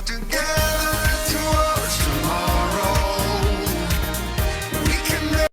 together towards tomorrow. We can make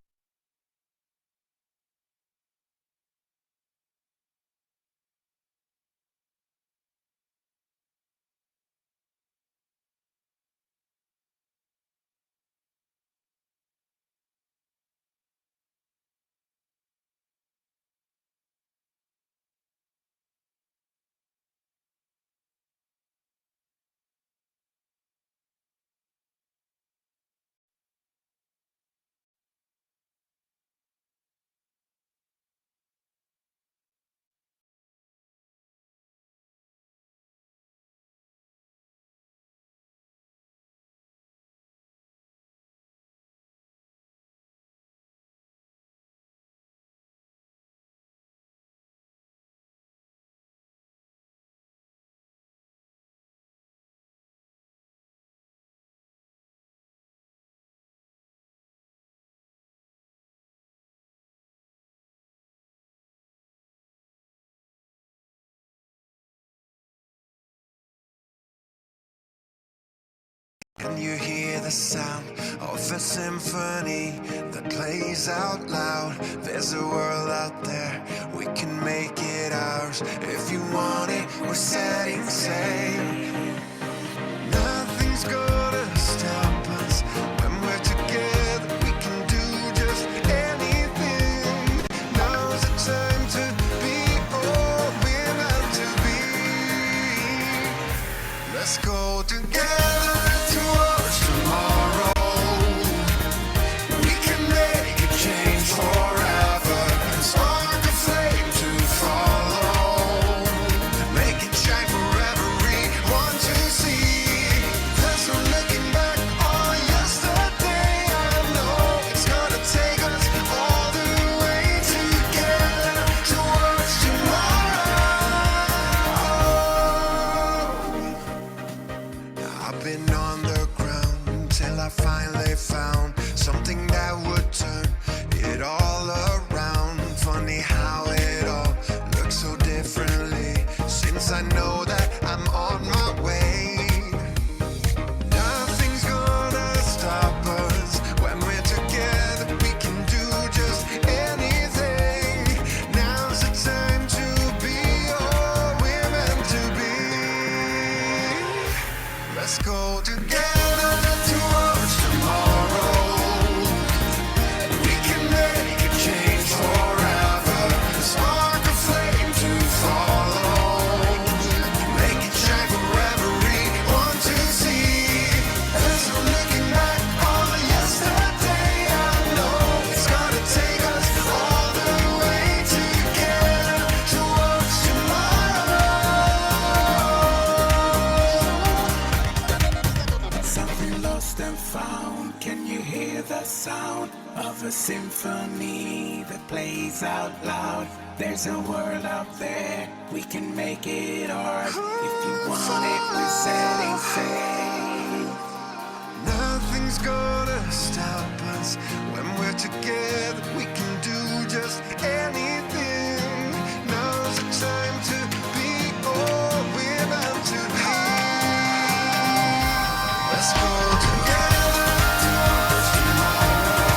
Can you hear the sound of a symphony that plays out loud? There's a world out there, we can make it ours. If you want it, we're setting sail. Nothing's gonna stop us when we're together. We can do just anything. Now's the time to be all we're meant to be. Let's go together towards tomorrow. We can make a change forever. Spark a flame to follow. Make it shine for everyone to see. There's no looking back on yesterday. I know it's gonna take us all the way together towards tomorrow. I've been on the ground until I finally found something that would turn it all around. Funny how it all looks so differently since I know that I'm on my way. Nothing's gonna stop us when we're together. We can do just anything. Now's the time to be all we're meant to be. Let's go together towards tomorrow. We can make a change forever. Spark a flame to follow. Make it shine for everyone to see. There's no looking back on yesterday. I know it's gonna take us all the way together towards tomorrow. Something lost and found. Can you hear the sound of a symphony that plays out loud? There's a world out there, we can make it ours. If you want it, we're setting sail. Nothing's gonna stop us when we're together. We can do just anything. Now's the time to be all we're meant to be. Let's go together towards tomorrow.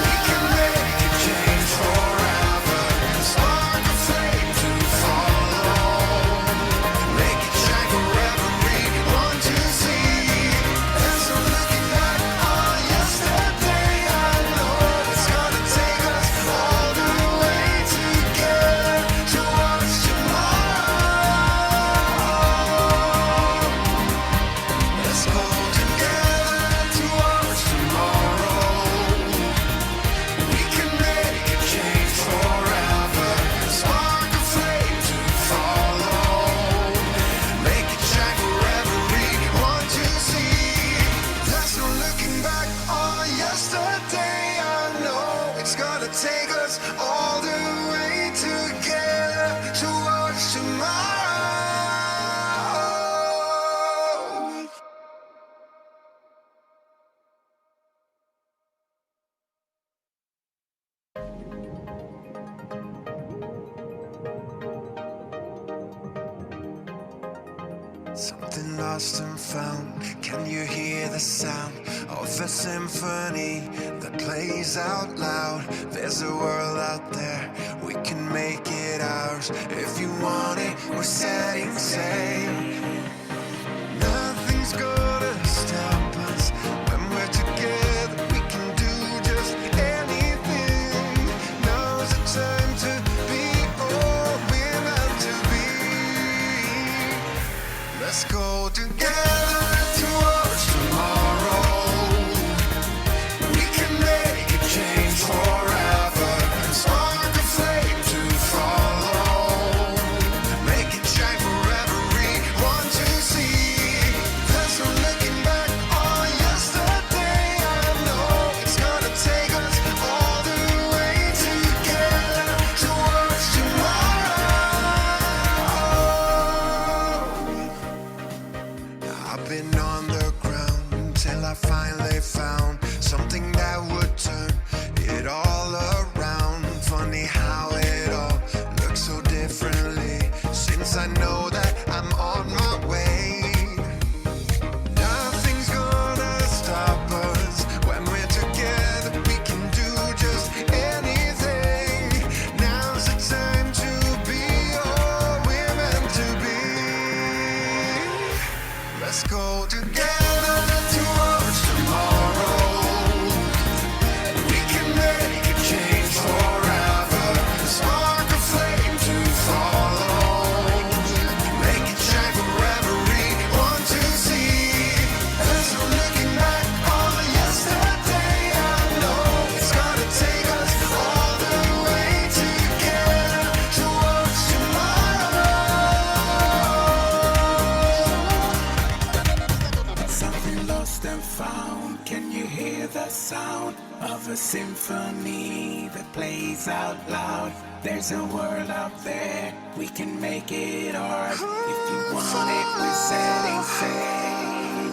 We can make a change forever. Spark a flame to follow. Make it shine for everyone to see. There's no looking back on yesterday. I know it's gonna take us all Something lost and found. Can you hear the sound of a symphony that plays out loud? There's a world out there, we can make it ours. If you want it, we're setting sail. Nothing's gonna stop us when we're together. We can do just anything. Now's the time to be all we're meant to be. Let's go together towards tomorrow. We can make a change forever. Spark a flame to follow. Make it shine for everyone to see. There's no looking back on yesterday. I know it's gonna take us all the way together towards tomorrow. I've been on the ground until I finally found something that would turn it all around. Funny how it all looks so differently since I know that I'm on my way. Nothing's gonna stop us when we're together. We can do just anything. Now's the time to be all we're meant to be. Let's go together towards tomorrow. We can make a change forever. Spark a flame to follow. Make it shine for everyone to see. There's no looking back on yesterday. I know it's gonna take us all the way together towards tomorrow. Something lost and found. Can you hear the sound of a symphony that plays out loud? There's a world out there, we can make it ours. If you want it, we're setting sail.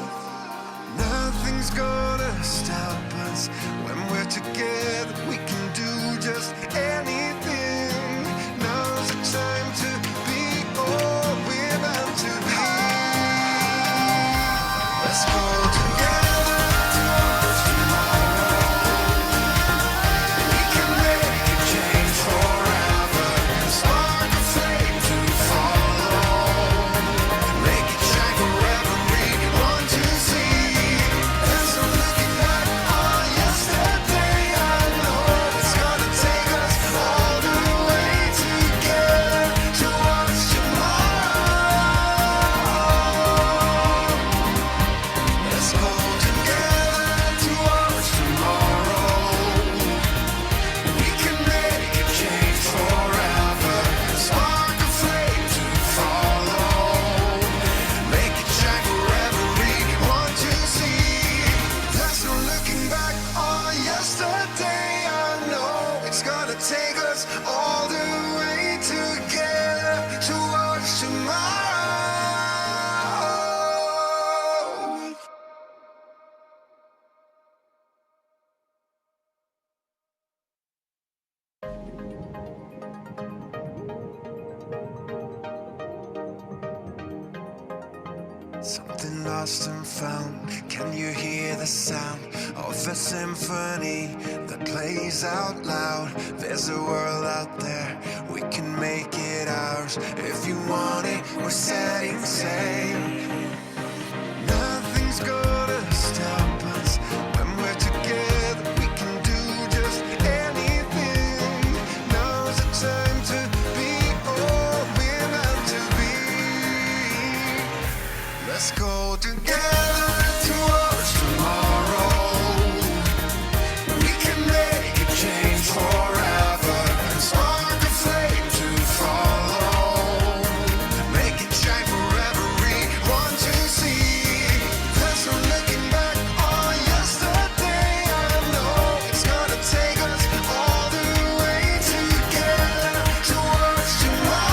Nothing's gonna stop us when we're together. We can do just anything. Now's the time to be all we're meant to be. Let's go together towards tomorrow. We can make a change forever. Spark a flame to follow. Make it shine for everyone to see. There's no looking back on yesterday. I know it's gonna take us all the way together towards tomorrow. Let's go together towards tomorrow. We can make a change forever. Spark a flame to follow. Make it shine for everyone to see. There's no looking back on yesterday. I know it's gonna take us all the way together towards tomorrow. Something lost and found. Can you hear the sound of a symphony that plays out loud? There's a world out there, we can make it ours. If you want it, we're setting sail. Nothing's gonna stop us when we're together. We can do just anything. Now's the time to be all we're meant to be. Let's go together towards tomorrow. We can make a change forever. Spark a flame to follow. Make it shine for everyone to see. There's no looking back on yesterday. I know it's gonna take us all the way together towards tomorrow.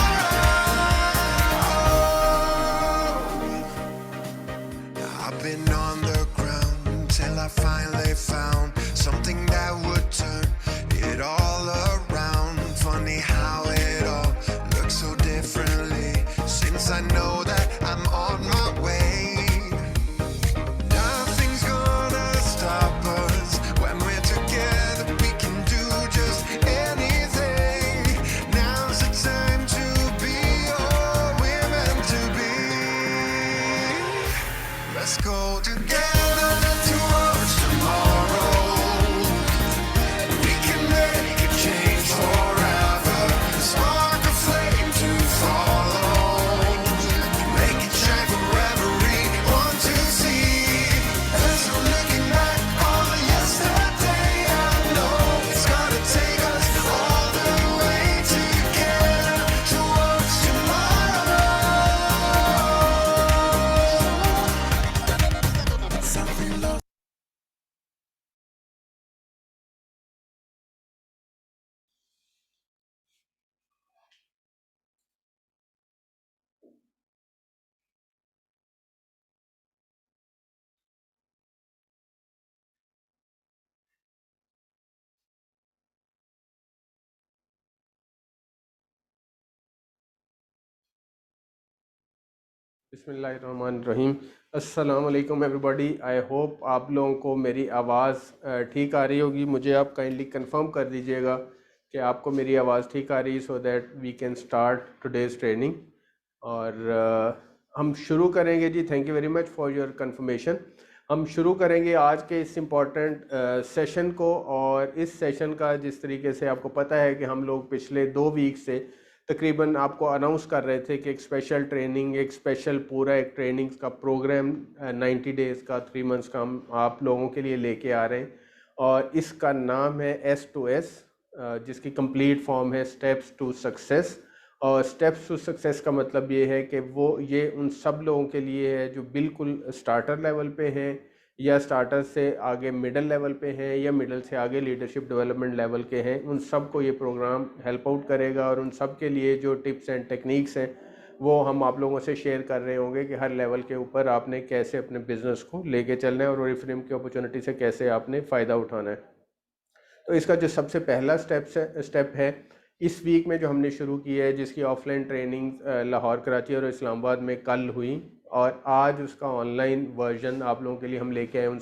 बिस्मिल्लाहिर्रहमानिर्रहीम। अस्सलाम वालेकुम everybody. I hope आप लोगों को मेरी आवाज़ ठीक आ रही होगी। मुझे आप काइंडली कंफर्म कर दीजिएगा कि आपको मेरी आवाज़ ठीक आ रही, so that we can start today's training. और हम शुरू करेंगे जी। Thank you very much for your confirmation. हम शुरू करेंगे आज के इस इम्पॉर्टेंट सेशन को। और इस सेशन का जिस तरीके से आपको पता है कि हम लोग पिछले 2 वीक से तकरीबन आपको अनाउंस कर रहे थे कि एक स्पेशल ट्रेनिंग, एक स्पेशल पूरा एक ट्रेनिंग का प्रोग्राम 90 डेज़ का, 3 मंथ्स का हम आप लोगों के लिए लेके आ रहे हैं। और इसका नाम है S2S, जिसकी कंप्लीट फॉर्म है स्टेप्स टू सक्सेस। और स्टेप्स टू सक्सेस का मतलब ये है कि ये उन सब लोगों के लिए है जो बिल्कुल स्टार्टर लेवल पे हैं, या स्टार्टर से आगे मिडल लेवल पे हैं, या मिडल से आगे लीडरशिप डेवलपमेंट लेवल के हैं। उन सब को ये प्रोग्राम हेल्प आउट करेगा। और उन सब के लिए जो टिप्स एंड टेक्निक्स हैं वो हम आप लोगों से शेयर कर रहे होंगे कि हर लेवल के ऊपर आपने कैसे अपने बिजनेस को लेके चलना है और ओरिफ्लेम की अपॉर्चुनिटी से कैसे आपने फ़ायदा उठाना है। तो इसका जो सबसे पहला स्टेप है इस वीक में जो हमने शुरू की है, जिसकी ऑफलाइन ट्रेनिंग लाहौर, कराची और इस्लामाबाद में कल हुई, और आज उसका ऑनलाइन वर्जन आप लोगों के लिए हम लेके आए उन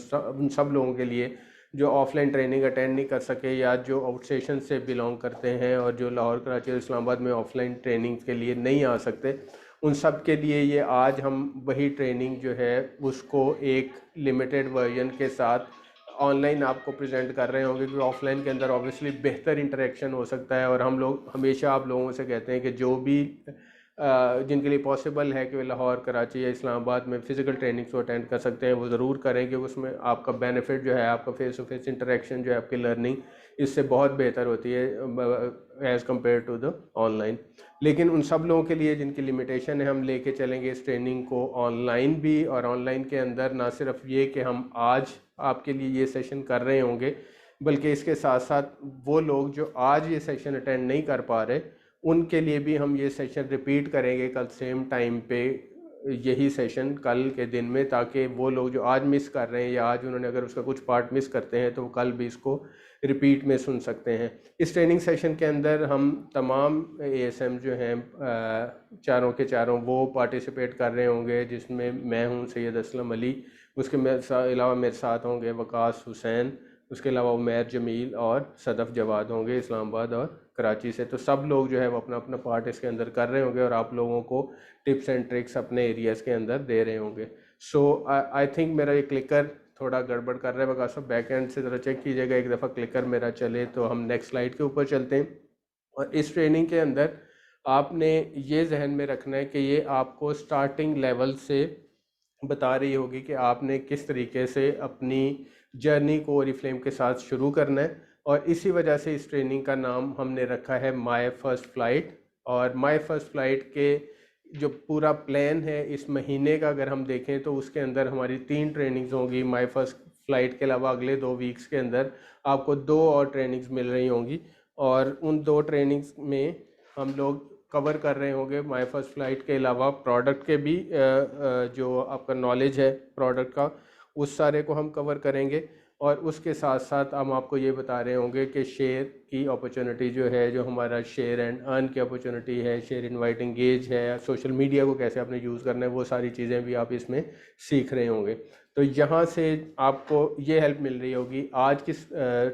सब लोगों के लिए जो ऑफलाइन ट्रेनिंग अटेंड नहीं कर सके, या जो आउट स्टेशन से बिलोंग करते हैं और जो लाहौर, कराची और इस्लामाबाद में ऑफलाइन ट्रेनिंग के लिए नहीं आ सकते। उन सब के लिए ये आज हम वही ट्रेनिंग जो है उसको एक लिमिटेड वर्जन के साथ ऑनलाइन आपको प्रेजेंट कर रहे होंगे, क्योंकि ऑफलाइन के अंदर ऑब्वियसली बेहतर इंटरेक्शन हो सकता है। और हम लोग हमेशा आप लोगों से कहते हैं कि जो भी जिनके लिए पॉसिबल है कि वे लाहौर, कराची या इस्लामाबाद में फ़िज़िकल ट्रेनिंग्स को अटेंड कर सकते हैं, वो ज़रूर करें, क्योंकि उसमें आपका बेनिफिट जो है, आपका फेस टू फेस इंटरेक्शन जो है, आपकी लर्निंग इससे बहुत बेहतर होती है as compare to the online. लेकिन उन सब लोगों के लिए जिनकी लिमिटेशन है, हम लेके चलेंगे इस ट्रेनिंग को ऑनलाइन भी। और ऑनलाइन के अंदर ना सिर्फ ये कि हम आज आपके लिए ये सेशन कर रहे होंगे, बल्कि इसके साथ साथ वो लोग जो आज ये सेशन अटेंड नहीं कर पा रहे, उनके लिए भी हम ये सेशन रिपीट करेंगे कल सेम टाइम पे, यही सेशन कल के दिन में, ताकि वो लोग जो आज मिस कर रहे हैं या आज उन्होंने अगर उसका कुछ पार्ट मिस करते हैं तो वो कल भी इसको रिपीट में सुन सकते हैं। इस ट्रेनिंग सेशन के अंदर हम तमाम ASM जो हैं चारों के चारों वो पार्टिसिपेट कर रहे होंगे, जिसमें मैं हूं सैयद असलम अली, उसके अलावा मेरे साथ होंगे वकास हुसैन, उसके अलावा उमैर जमील और सदफ़ जवाद होंगे इस्लामाबाद और कराची से। तो सब लोग जो है वो अपना अपना पार्ट इसके अंदर कर रहे होंगे और आप लोगों को टिप्स एंड ट्रिक्स अपने एरियाज़ के अंदर दे रहे होंगे। सो आई थिंक मेरा ये क्लिकर थोड़ा गड़बड़ कर रहा है, बका सब बैक एंड से ज़रा चेक कीजिएगा, एक दफ़ा क्लिकर मेरा चले तो हम नेक्स्ट स्लाइड के ऊपर चलते हैं। और इस ट्रेनिंग के अंदर आपने ये जहन में रखना है कि ये आपको स्टार्टिंग लेवल से बता रही होगी कि आपने किस तरीके से अपनी जर्नी को ओरिफ्लेम के साथ शुरू करना है। और इसी वजह से इस ट्रेनिंग का नाम हमने रखा है माय फर्स्ट फ़्लाइट। और माय फर्स्ट फ़्लाइट के जो पूरा प्लान है इस महीने का अगर हम देखें तो उसके अंदर हमारी 3 ट्रेनिंग्स होंगी। माय फर्स्ट फ़्लाइट के अलावा अगले 2 वीक्स के अंदर आपको 2 और ट्रेनिंग्स मिल रही होंगी, और उन 2 ट्रेनिंग्स में हम लोग कवर कर रहे होंगे माय फर्स्ट फ़्लाइट के अलावा प्रोडक्ट के भी जो आपका नॉलेज है प्रोडक्ट का, उस सारे को हम कवर करेंगे। और उसके साथ साथ हम आपको ये बता रहे होंगे कि शेयर की अपॉर्चुनिटी जो है, जो हमारा शेयर एंड अर्न की अपॉर्चुनिटी है, शेयर इनवाइट एंगेज है, सोशल मीडिया को कैसे आपने यूज़ करना है, वो सारी चीज़ें भी आप इसमें सीख रहे होंगे। तो यहाँ से आपको ये हेल्प मिल रही होगी आज की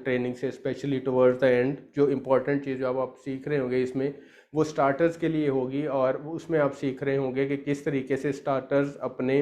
ट्रेनिंग से, स्पेशली टुवर्ड्स द एंड जो इम्पोर्टेंट चीज़ जो आप सीख रहे होंगे इसमें, वो स्टार्टर्स के लिए होगी। और उसमें आप सीख रहे होंगे कि किस तरीके से स्टार्टर्स अपने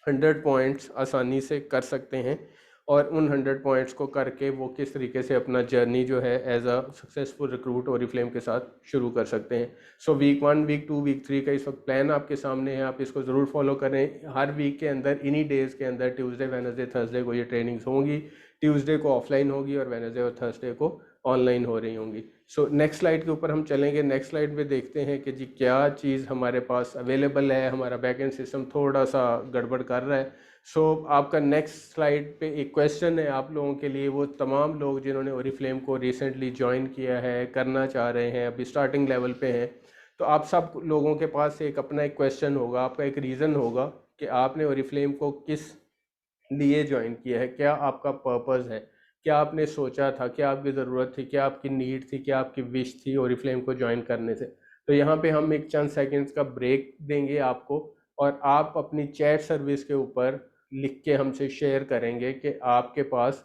100 पॉइंट्स आसानी से कर सकते हैं, और उन 100 पॉइंट्स को करके वो किस तरीके से अपना जर्नी जो है as a successful recruit Oriflame के साथ शुरू कर सकते हैं। सो वीक 1, वीक 2, वीक 3 का इस वक्त प्लान आपके सामने है, आप इसको ज़रूर फॉलो करें। हर वीक के अंदर इन्हीं डेज़ के अंदर ट्यूसडे, वेडनेसडे, थर्सडे को ये ट्रेनिंग्स होंगी। ट्यूसडे को ऑफलाइन होगी और वेडनेसडे और थर्सडे को ऑनलाइन हो रही होंगी। सो नेक्स्ट स्लाइड के ऊपर हम चलेंगे। नेक्स्ट स्लाइड पे देखते हैं कि जी क्या चीज़ हमारे पास अवेलेबल है। हमारा बैकएंड सिस्टम थोड़ा सा गड़बड़ कर रहा है। सो आपका नेक्स्ट स्लाइड पे एक क्वेश्चन है आप लोगों के लिए, वो तमाम लोग जिन्होंने ओरिफ्लेम को रिसेंटली ज्वाइन किया है, करना चाह रहे हैं, अभी स्टार्टिंग लेवल पे हैं, तो आप सब लोगों के पास एक अपना एक क्वेश्चन होगा, आपका एक रीज़न होगा कि आपने ओरिफ्लेम को किस लिए ज्वाइन किया है, क्या आपका पर्पस है, क्या आपने सोचा था, क्या आपकी ज़रूरत थी, क्या आपकी नीड थी, क्या आपकी विश थी ओरिफ्लेम को ज्वाइन करने से। तो यहाँ पे हम एक चंद सेकंड्स का ब्रेक देंगे आपको, और आप अपनी चैट सर्विस के ऊपर लिख के हमसे शेयर करेंगे कि आपके पास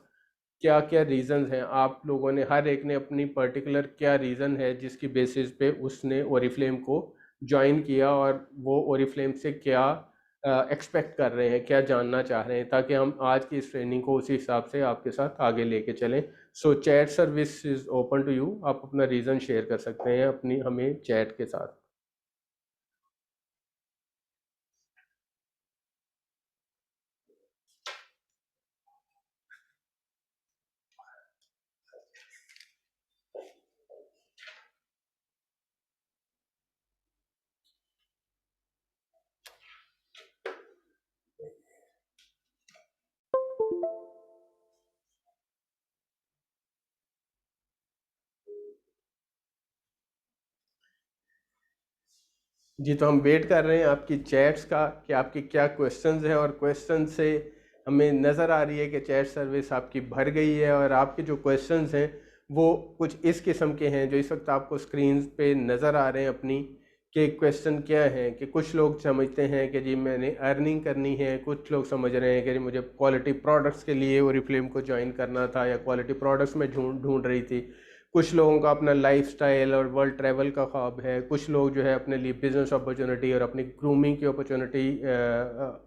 क्या क्या रीज़न्स हैं। आप लोगों ने हर एक ने अपनी पर्टिकुलर क्या रीज़न है जिसकी बेसिस पे उसने ओरिफ्लेम को ज्वाइन किया, और वो ओरिफ्लेम से क्या एक्सपेक्ट कर रहे हैं, क्या जानना चाह रहे हैं, ताकि हम आज की इस ट्रेनिंग को उसी हिसाब से आपके साथ आगे लेके चलें। So chat service is open to you. आप अपना रीज़न शेयर कर सकते हैं अपनी हमें चैट के साथ। जी, तो हम वेट कर रहे हैं आपकी चैट्स का कि आपकी क्या क्वेश्चंस हैं, और क्वेश्चन से हमें नज़र आ रही है कि चैट सर्विस आपकी भर गई है, और आपके जो क्वेश्चंस हैं वो कुछ इस किस्म के हैं जो इस वक्त आपको स्क्रीन पे नज़र आ रहे हैं अपनी, कि क्वेश्चन क्या हैं। कि कुछ लोग समझते हैं कि जी मैंने अर्निंग करनी है, कुछ लोग समझ रहे हैं कि जी मुझे क्वालिटी प्रोडक्ट्स के लिए ओरिफ्लेम को ज्वाइन करना था, या क्वालिटी प्रोडक्ट्स में ढूंढ रही थी। कुछ लोगों का अपना लाइफस्टाइल और वर्ल्ड ट्रैवल का ख्वाब है। कुछ लोग जो है अपने लिए बिजनेस अपॉर्चुनिटी और अपनी ग्रूमिंग की अपॉर्चुनिटी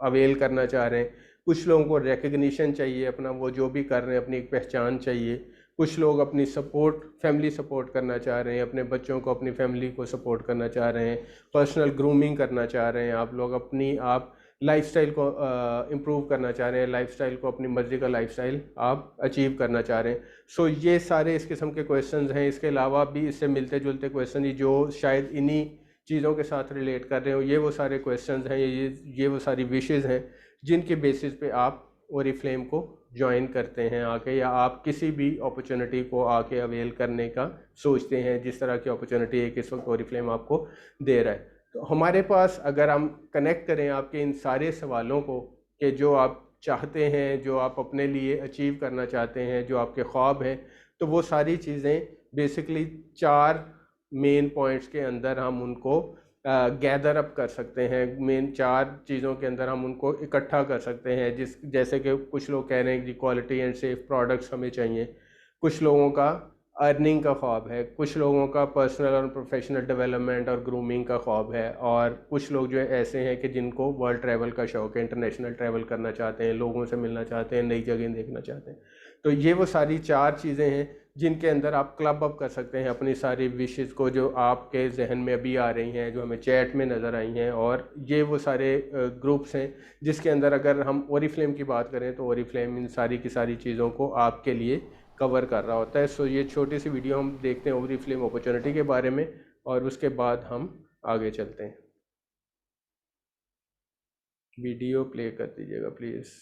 अवेल करना चाह रहे हैं। कुछ लोगों को रिकग्निशन चाहिए, अपना वो जो भी कर रहे हैं अपनी एक पहचान चाहिए। कुछ लोग अपनी सपोर्ट, फैमिली सपोर्ट करना चाह रहे हैं, अपने बच्चों को, अपनी फैमिली को सपोर्ट करना चाह रहे हैं। पर्सनल ग्रूमिंग करना चाह रहे हैं आप लोग, अपनी आप लाइफस्टाइल को इम्प्रूव करना चाह रहे हैं, लाइफस्टाइल को अपनी मर्ज़ी का लाइफस्टाइल आप अचीव करना चाह रहे हैं। सो ये सारे इस किस्म के क्वेश्चंस हैं। इसके अलावा भी इससे मिलते जुलते क्वेश्चन ही जो शायद इन्हीं चीज़ों के साथ रिलेट कर रहे हो, ये वो सारे क्वेश्चंस हैं, ये वो सारी विशेज़ हैं जिनके बेसिस पे आप ओरिफ्लेम को ज्वाइन करते हैं आके, या आप किसी भी अपॉर्चुनिटी को आके अवेल करने का सोचते हैं, जिस तरह की अपॉर्चुनिटी एक इस वक्त ओरिफ्लेम आपको दे रहा है। तो हमारे पास अगर हम कनेक्ट करें आपके इन सारे सवालों को, कि जो आप चाहते हैं, जो आप अपने लिए अचीव करना चाहते हैं, जो आपके ख्वाब हैं, तो वो सारी चीज़ें बेसिकली 4 मेन पॉइंट्स के अंदर हम उनको गैदर अप कर सकते हैं। मेन 4 चीज़ों के अंदर हम उनको इकट्ठा कर सकते हैं, जैसे कि कुछ लोग कह रहे हैं कि क्वालिटी एंड सेफ प्रोडक्ट्स हमें चाहिए। कुछ लोगों का अर्निंग का ख्वाब है, कुछ लोगों का पर्सनल और प्रोफेशनल डेवलपमेंट और ग्रूमिंग का ख्वाब है, और कुछ लोग जो है ऐसे हैं कि जिनको वर्ल्ड ट्रैवल का शौक़ है, इंटरनेशनल ट्रैवल करना चाहते हैं, लोगों से मिलना चाहते हैं, नई जगह देखना चाहते हैं। तो ये वो सारी 4 चीज़ें हैं जिनके अंदर आप क्लब अप कर सकते हैं अपनी सारी विशेज़ को, जो आपके जहन में अभी आ रही हैं, जो हमें चैट में नज़र आई हैं। और ये वो सारे ग्रुप्स हैं जिसके अंदर अगर हम ओरिफ्लेम की बात करें तो ओरिफ्लेम इन सारी की सारी चीज़ों को आपके लिए कवर कर रहा होता है। सो ये छोटी सी वीडियो हम देखते हैं ओरिफ्लेम अपॉर्चुनिटी के बारे में, और उसके बाद हम आगे चलते हैं। वीडियो प्ले कर दीजिएगा प्लीज़।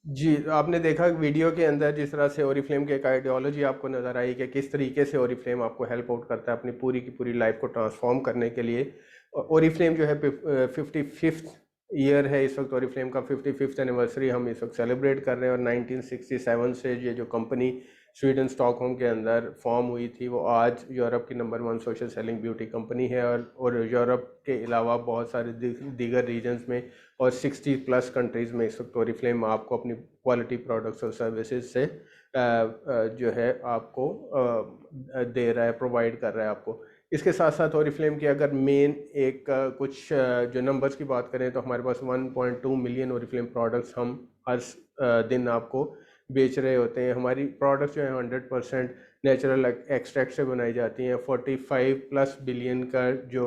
जी, आपने देखा वीडियो के अंदर जिस तरह से ओरिफ्लेम की एक आइडियोलॉजी आपको नज़र आई कि किस तरीके से ओरिफ्लेम आपको हेल्प आउट करता है अपनी पूरी की पूरी लाइफ को ट्रांसफॉर्म करने के लिए। ओरिफ्लेम जो है 55th ईयर है इस वक्त, ओरिफ्लेम का 55th एनिवर्सरी हम इस वक्त सेलिब्रेट कर रहे हैं। और 1967 से ये जो कंपनी स्वीडन स्टॉकहोम के अंदर फॉर्म हुई थी, वो आज यूरोप की number 1 social selling beauty company है। और यूरोप के अलावा बहुत सारे दीगर रीजन्स में और 60+ कंट्रीज़ में इस वक्त ओरिफ्लेम आपको अपनी क्वालिटी प्रोडक्ट्स और सर्विसेज से जो है आपको दे रहा है, प्रोवाइड कर रहा है आपको। इसके साथ साथ ओरिफ्लेम की अगर मेन एक कुछ जो नंबर्स की बात करें तो हमारे पास 1.2 मिलियन ओरिफ्लेम प्रोडक्ट्स हम हर दिन आपको बेच रहे होते हैं। हमारी प्रोडक्ट्स जो हैं 100% नेचुरल एक्सट्रैक्ट से बनाई जाती हैं। 45+ बिलियन का जो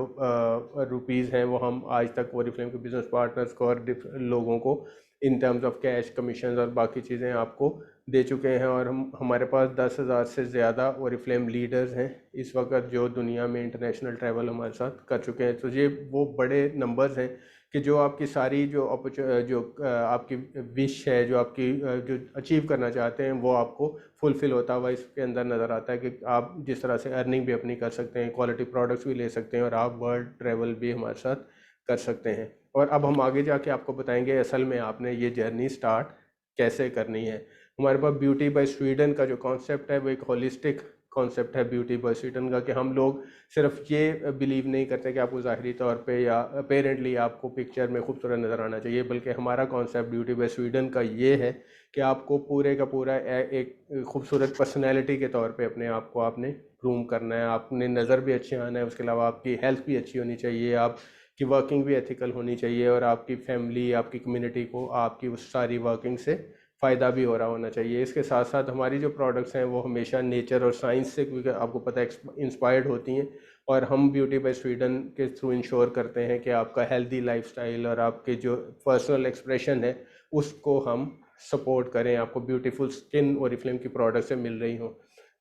रुपीज़ हैं वो हम आज तक ओरिफ्लेम के बिजनेस पार्टनर्स को और लोगों को in terms of cash, commission और बाकी चीज़ें आपको दे चुके हैं। और हमारे पास 10,000 से ज़्यादा ओरिफ्लेम लीडर्स हैं इस वक्त जो दुनिया में इंटरनेशनल ट्रैवल हमारे साथ कर चुके हैं। तो ये वो बड़े नंबर्स हैं कि जो आपकी सारी जो आपकी विश है, जो आपकी जो अचीव करना चाहते हैं वो आपको फुलफ़िल होता हुआ इसके अंदर नज़र आता है कि आप जिस तरह से अर्निंग भी अपनी कर सकते हैं, क्वालिटी प्रोडक्ट्स भी ले सकते हैं और आप वर्ल्ड ट्रैवल भी हमारे साथ कर सकते हैं। और अब हम आगे जाके आपको बताएंगे असल में आपने ये जर्नी स्टार्ट कैसे करनी है। हमारे पास ब्यूटी बाय स्वीडन का जो कॉन्सेप्ट है वो एक होलिस्टिक कॉन्सेप्ट है ब्यूटी बाय स्वीडन का, कि हम लोग सिर्फ ये बिलीव नहीं करते कि आपको ज़ाहरी तौर पे या अपेरेंटली आपको पिक्चर में खूबसूरत नज़र आना चाहिए, बल्कि हमारा कॉन्सेप्ट ब्यूटी बाय स्वीडन का ये है कि आपको पूरे का पूरा एक खूबसूरत पर्सनैलिटी के तौर पे अपने आप को आपने ग्रूम करना है। आपने नज़र भी अच्छे आना है, उसके अलावा आपकी हेल्थ भी अच्छी होनी चाहिए, आपकी वर्किंग भी एथिकल होनी चाहिए और आपकी फैमिली, आपकी कम्युनिटी को आपकी उस सारी वर्किंग से फ़ायदा भी हो रहा होना चाहिए। इसके साथ साथ हमारी जो प्रोडक्ट्स हैं वो हमेशा नेचर और साइंस से, क्योंकि आपको पता है, इंस्पायर्ड होती हैं और हम ब्यूटी बाय स्वीडन के थ्रू इंश्योर करते हैं कि आपका हेल्दी लाइफस्टाइल और आपके जो पर्सनल एक्सप्रेशन है उसको हम सपोर्ट करें, आपको ब्यूटीफुल स्किन ओरिफ्लेम की प्रोडक्ट से मिल रही हो।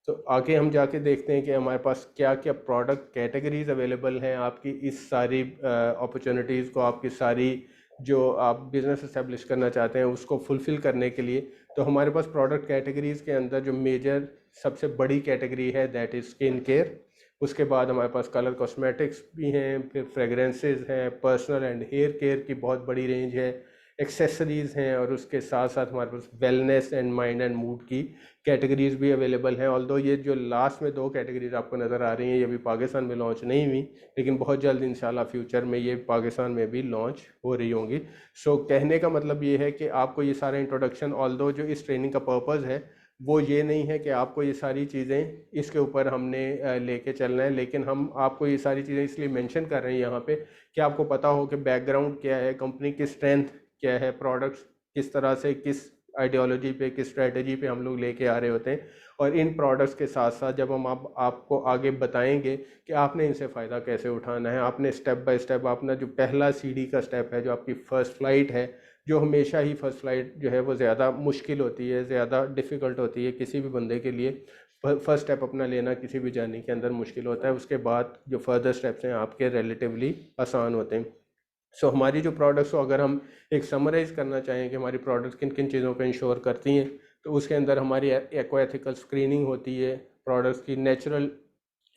तो आगे हम जाके देखते हैं कि हमारे पास क्या क्या प्रोडक्ट कैटेगरीज अवेलेबल हैं आपकी इस सारी अपॉर्चुनिटीज़ को, आपकी सारी जो आप बिज़नेस इस्टेब्लिश करना चाहते हैं उसको फुलफ़िल करने के लिए। तो हमारे पास प्रोडक्ट कैटेगरीज़ के अंदर जो मेजर सबसे बड़ी कैटेगरी है दैट इज़ स्किन केयर। उसके बाद हमारे पास कलर कॉस्मेटिक्स भी हैं, फिर फ्रेगरेंसेस हैं, पर्सनल एंड हेयर केयर की बहुत बड़ी रेंज है, एक्सेसरीज़ हैं और उसके साथ साथ हमारे पास wellness and mind and mood की कैटेगरीज़ भी अवेलेबल हैं। ऑल्दो ये जो लास्ट में 2 कैटेगरीज़ आपको नज़र आ रही हैं ये अभी पाकिस्तान में लॉन्च नहीं हुई, लेकिन बहुत जल्द इंशाल्लाह फ्यूचर में ये पाकिस्तान में भी लॉन्च हो रही होंगी। सो कहने का मतलब ये है कि आपको ये सारा इंट्रोडक्शन, ऑल्दो जो इस ट्रेनिंग का पर्पज़ है वो ये नहीं है कि आपको ये सारी चीज़ें इसके ऊपर हमने लेके चलना है, लेकिन हम आपको ये सारी चीज़ें इसलिए मेंशन कर रहे हैं यहाँ पे कि आपको पता हो कि बैकग्राउंड क्या है, कंपनी की स्ट्रेंथ क्या है, प्रोडक्ट्स किस तरह से, किस आइडियोलॉजी पे, किस स्ट्रेटजी पे हम लोग लेके आ रहे होते हैं। और इन प्रोडक्ट्स के साथ साथ जब हम आपको आगे बताएंगे कि आपने इनसे फ़ायदा कैसे उठाना है, आपने स्टेप बाय स्टेप अपना जो पहला सीढ़ी का स्टेप है, जो आपकी फ़र्स्ट फ्लाइट है, जो हमेशा ही फ़र्स्ट फ्लाइट जो है वो ज़्यादा मुश्किल होती है, ज़्यादा डिफ़िकल्ट होती है किसी भी बंदे के लिए। फर्स्ट स्टेप अपना लेना किसी भी जर्नी के अंदर मुश्किल होता है, उसके बाद जो फर्दर स्टेप्स हैं आपके रिलेटिवली आसान होते हैं। सो हमारी जो प्रोडक्ट्स को अगर हम एक समराइज़ करना चाहें कि हमारी प्रोडक्ट्स किन किन चीज़ों पे इंश्योर करती हैं, तो उसके अंदर हमारी एको एथिकल स्क्रीनिंग होती है, प्रोडक्ट्स की नेचुरल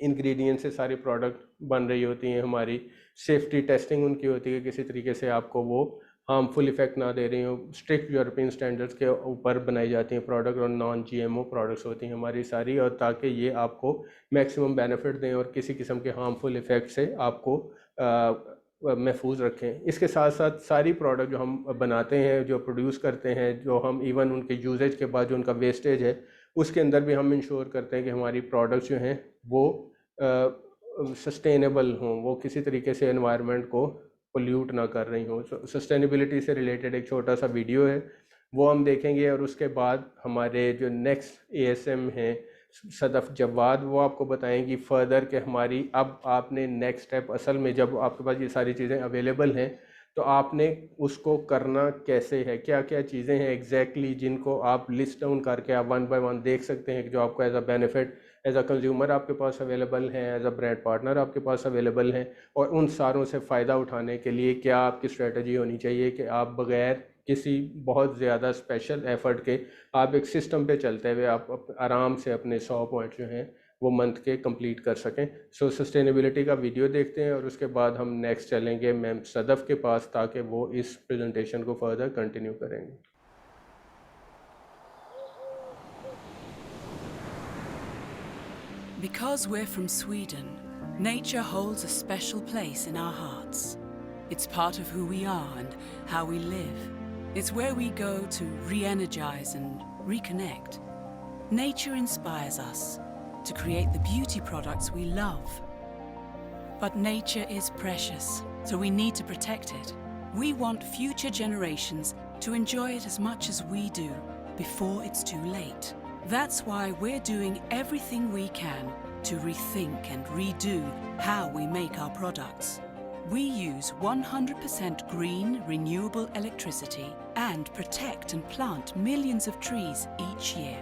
इंग्रेडिएंट से सारी प्रोडक्ट बन रही होती हैं, हमारी सेफ्टी टेस्टिंग उनकी होती है, किसी तरीके से आपको वो हार्मफुल इफेक्ट ना दे रही हो, स्ट्रिक्ट यूरोपियन स्टैंडर्ड्स के ऊपर बनाई जाती हैं प्रोडक्ट और नॉन GMO प्रोडक्ट्स होती हैं हमारी सारी, और ताकि ये आपको मैक्सिमम बेनिफिट दें और किसी किस्म के हार्मफुल इफेक्ट से आपको महफूज रखें। इसके साथ साथ सारी प्रोडक्ट जो हम बनाते हैं, जो प्रोड्यूस करते हैं, जो हम इवन उनके यूजेज के बाद जो उनका वेस्टेज है उसके अंदर भी हम इंश्योर करते हैं कि हमारी प्रोडक्ट्स जो हैं वो सस्टेनेबल हों, वो किसी तरीके से एनवायरनमेंट को पोल्यूट ना कर रही हों। सस्टेनेबिलिटी से रिलेटेड एक छोटा सा वीडियो है वो हम देखेंगे, और उसके बाद हमारे जो नेक्स्ट ASM हैं सदफ़ जवाद, वो आपको बताएंगी फ़र्दर कि हमारी अब आपने नेक्स्ट स्टेप, असल में जब आपके पास ये सारी चीज़ें अवेलेबल हैं तो आपने उसको करना कैसे है, क्या क्या चीज़ें हैं एग्जैक्टली जिनको आप लिस्ट डाउन करके आप 1 बाय 1 देख सकते हैं कि जो आपको as a benefit as a consumer आपके पास अवेलेबल हैं, एज अ ब्रांड पार्टनर आपके पास अवेलेबल हैं, और उन सारों से फ़ायदा उठाने के लिए क्या आपकी स्ट्रेटजी होनी चाहिए कि आप बग़ैर किसी बहुत ज़्यादा स्पेशल एफ़र्ट के आप एक सिस्टम पे चलते हुए आप आराम से अपने 100 पॉइंट जो हैं वो मंथ के कंप्लीट कर सकें। सो सस्टेनेबिलिटी का वीडियो देखते हैं और उसके बाद हम नेक्स्ट चलेंगे मैम सदफ़ के पास ताकि वो इस प्रेजेंटेशन को फर्दर कंटिन्यू करेंगे। Because we're from Sweden, nature holds a special place in our hearts. It's part of who we are and how we live. It's where we go to re-energize and reconnect. Nature inspires us to create the beauty products we love. But nature is precious, so we need to protect it. We want future generations to enjoy it as much as we do before it's too late. That's why we're doing everything we can to rethink and redo how we make our products. We use 100% green, renewable electricity and protect and plant millions of trees each year.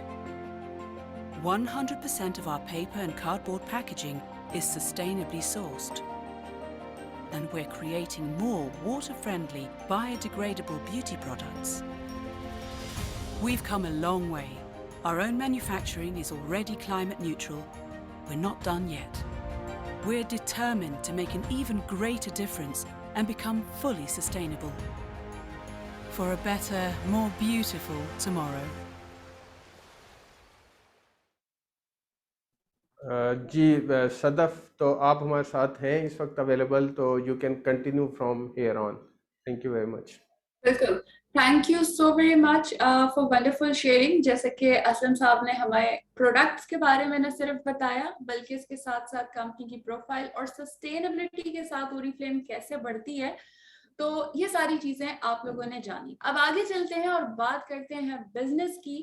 100% of our paper and cardboard packaging is sustainably sourced. And we're creating more water-friendly, biodegradable beauty products. We've come a long way. Our own manufacturing is already climate neutral. We're not done yet. We're determined to make an even greater difference and become fully sustainable. For a better, more beautiful tomorrow. जी सदफ, तो आप हमारे साथ हैं इस वक्त available, तो you can continue from here on. Thank you very much. बिल्कुल, thank you so very much for wonderful sharing. जैसे कि असलम साहब ने हमें प्रोडक्ट्स के बारे में न सिर्फ बताया, बल्कि इसके साथ साथ कंपनी की प्रोफाइल और सस्टेनेबिलिटी के साथ ओरिफ्लेम कैसे बढ़ती है, तो ये सारी चीजें आप लोगों ने जानी. अब आगे चलते हैं और बात करते हैं बिजनेस की,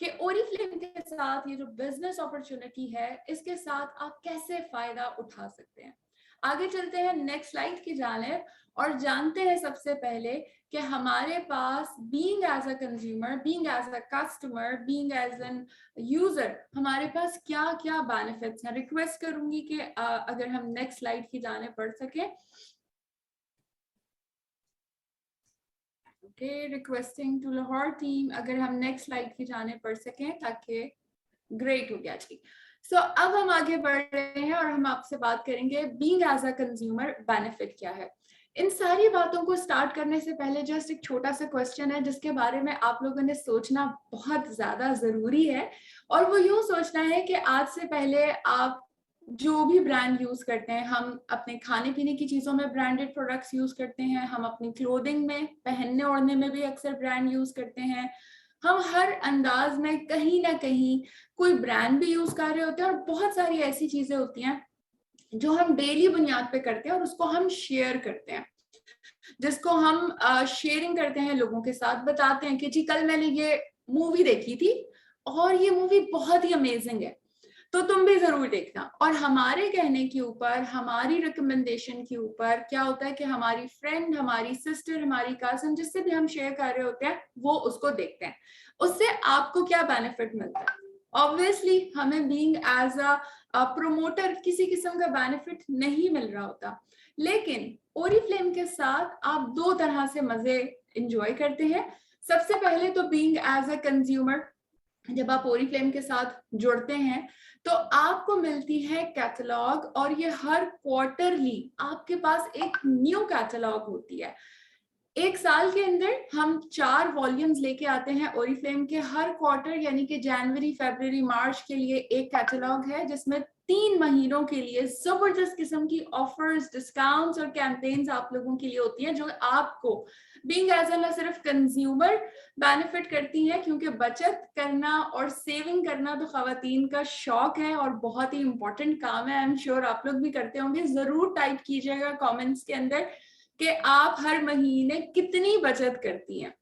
कि ओरिफ्लेम के साथ ये जो बिजनेस अपॉर्चुनिटी है, इसके साथ आप कैसे फायदा उठा सकते हैं. आगे चलते हैं नेक्स्ट स्लाइड की जानिब और जानते हैं सबसे पहले कि हमारे पास being as a consumer, being as a customer, being as an user, हमारे पास क्या क्या बेनिफिट्स हैं. रिक्वेस्ट करूंगी कि अगर हम नेक्स्ट स्लाइड की जानिब बढ़ सके. रिक्वेस्टिंग टू लाहौर टीम, अगर हम नेक्स्ट स्लाइड की जाने पढ़ सकें, ताकि ग्रेट हो गया जी. सो अब हम आगे बढ़ रहे हैं और हम आपसे बात करेंगे being as a consumer benefit क्या है. इन सारी बातों को स्टार्ट करने से पहले जस्ट एक छोटा सा क्वेश्चन है जिसके बारे में आप लोगों ने सोचना बहुत ज्यादा जरूरी है, और वो यूं सोचना है कि आज से पहले आप जो भी ब्रांड यूज करते हैं, हम अपने खाने पीने की चीजों में ब्रांडेड प्रोडक्ट्स यूज करते हैं, हम अपनी क्लोथिंग में, पहनने ओढ़ने में भी अक्सर ब्रांड यूज करते हैं, हम हर अंदाज में कहीं ना कहीं कोई ब्रांड भी यूज कर रहे होते हैं, और बहुत सारी ऐसी चीजें होती हैं जो हम डेली बुनियाद पे करते हैं और उसको हम शेयर करते हैं, जिसको हम शेयरिंग करते हैं लोगों के साथ. बताते हैं कि जी कल मैंने ये मूवी देखी थी और ये मूवी बहुत ही अमेजिंग है, तो तुम भी जरूर देखना. और हमारे कहने के ऊपर, हमारी रिकमेंडेशन के ऊपर क्या होता है कि हमारी फ्रेंड, हमारी सिस्टर, हमारी कजन, जिससे भी हम शेयर कर रहे होते हैं, वो उसको देखते हैं. उससे आपको क्या बेनिफिट मिलता है? ऑब्वियसली हमें बीइंग एज अ प्रोमोटर किसी किस्म का बेनिफिट नहीं मिल रहा होता, लेकिन ओरिफ्लेम के साथ आप दो तरह से मजे एंजॉय करते हैं. सबसे पहले तो बीइंग एज अ कंज्यूमर, जब आप ओरिफ्लेम के साथ जुड़ते हैं तो आपको मिलती है कैटलॉग, और ये हर क्वार्टरली आपके पास एक न्यू कैटलॉग होती है. एक साल के अंदर हम 4 वॉल्यूम्स लेके आते हैं ओरिफ्लेम के. हर क्वार्टर यानी कि जनवरी, फरवरी, मार्च के लिए एक कैटलॉग है, जिसमें 3 महीनों के लिए जबरदस्त किस्म की ऑफर्स, डिस्काउंट्स और कैंपेन्स आप लोगों के लिए होती हैं, जो आपको बीइंग एज न सिर्फ कंज्यूमर बेनिफिट करती हैं, क्योंकि बचत करना और सेविंग करना तो खवातीन का शौक है और बहुत ही इंपॉर्टेंट काम है. आई एम श्योर आप लोग भी करते होंगे. जरूर टाइप कीजिएगा कमेंट्स के अंदर कि आप हर महीने कितनी बचत करती हैं.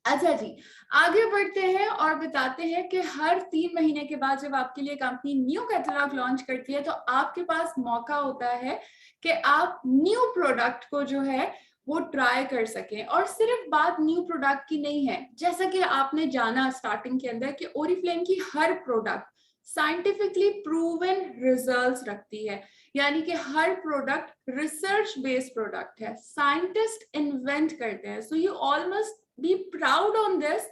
अच्छा जी, आगे बढ़ते हैं और बताते हैं कि हर 3 महीने के बाद जब आपके लिए कंपनी न्यू कैटलॉग लॉन्च करती है, तो आपके पास मौका होता है कि आप न्यू प्रोडक्ट को जो है वो ट्राई कर सकें. और सिर्फ बात न्यू प्रोडक्ट की नहीं है, जैसा कि आपने जाना स्टार्टिंग के अंदर कि ओरिफ्लेम की हर प्रोडक्ट साइंटिफिकली प्रूवन रिजल्ट्स रखती है, यानी कि हर प्रोडक्ट रिसर्च बेस्ड प्रोडक्ट है, साइंटिस्ट इन्वेंट करते हैं. So you all must be proud on this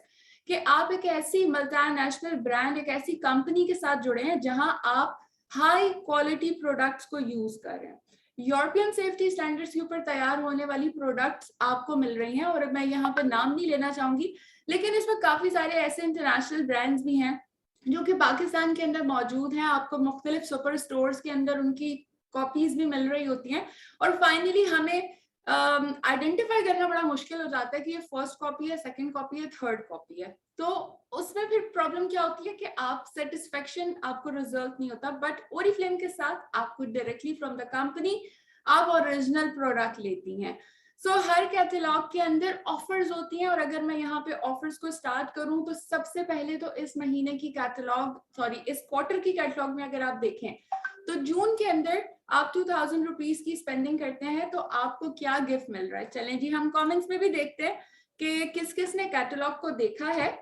कि आप एक ऐसी मल्टीनेशनल ब्रांड, एक ऐसी कंपनी के साथ जुड़े हैं जहां आप हाई क्वालिटी प्रोडक्ट्स को यूज कर रहे हैं. यूरोपियन सेफ्टी स्टैंडर्ड्स के ऊपर तैयार होने वाली प्रोडक्ट्स आपको मिल रही हैं, और मैं यहाँ पे नाम नहीं लेना चाहूंगी, लेकिन इसमें काफी सारे ऐसे इंटरनेशनल ब्रांड्स भी हैं जो कि पाकिस्तान के अंदर मौजूद हैं. आपको मुख्तलिफ सुपर स्टोर्स के अंदर उनकी कॉपीज भी मिल रही होती हैं. और फाइनली हमें आइडेंटिफाई करना बड़ा मुश्किल हो जाता है कि ये फर्स्ट कॉपी है, सेकंड कॉपी है, थर्ड कॉपी है. तो उसमें फिर प्रॉब्लम क्या होती है कि आप सेटिस्फेक्शन, आपको रिजल्ट नहीं होता. बट ओरिफ्लेम के साथ आपको डायरेक्टली फ्रॉम द कंपनी आप ओरिजिनल प्रोडक्ट लेती हैं। सो हर कैटलॉग के अंदर ऑफर्स होती हैं, और अगर मैं यहाँ पे ऑफर्स को स्टार्ट करूं तो सबसे पहले तो इस महीने की कैटलॉग इस क्वार्टर की कैटलॉग में अगर आप देखें तो जून के अंदर आप 2000 रुपीज की स्पेंडिंग करते हैं तो आपको क्या गिफ्ट मिल रहा है। चलें जी, हम कमेंट्स में भी देखते हैं कि किस किस ने कैटलॉग को देखा है,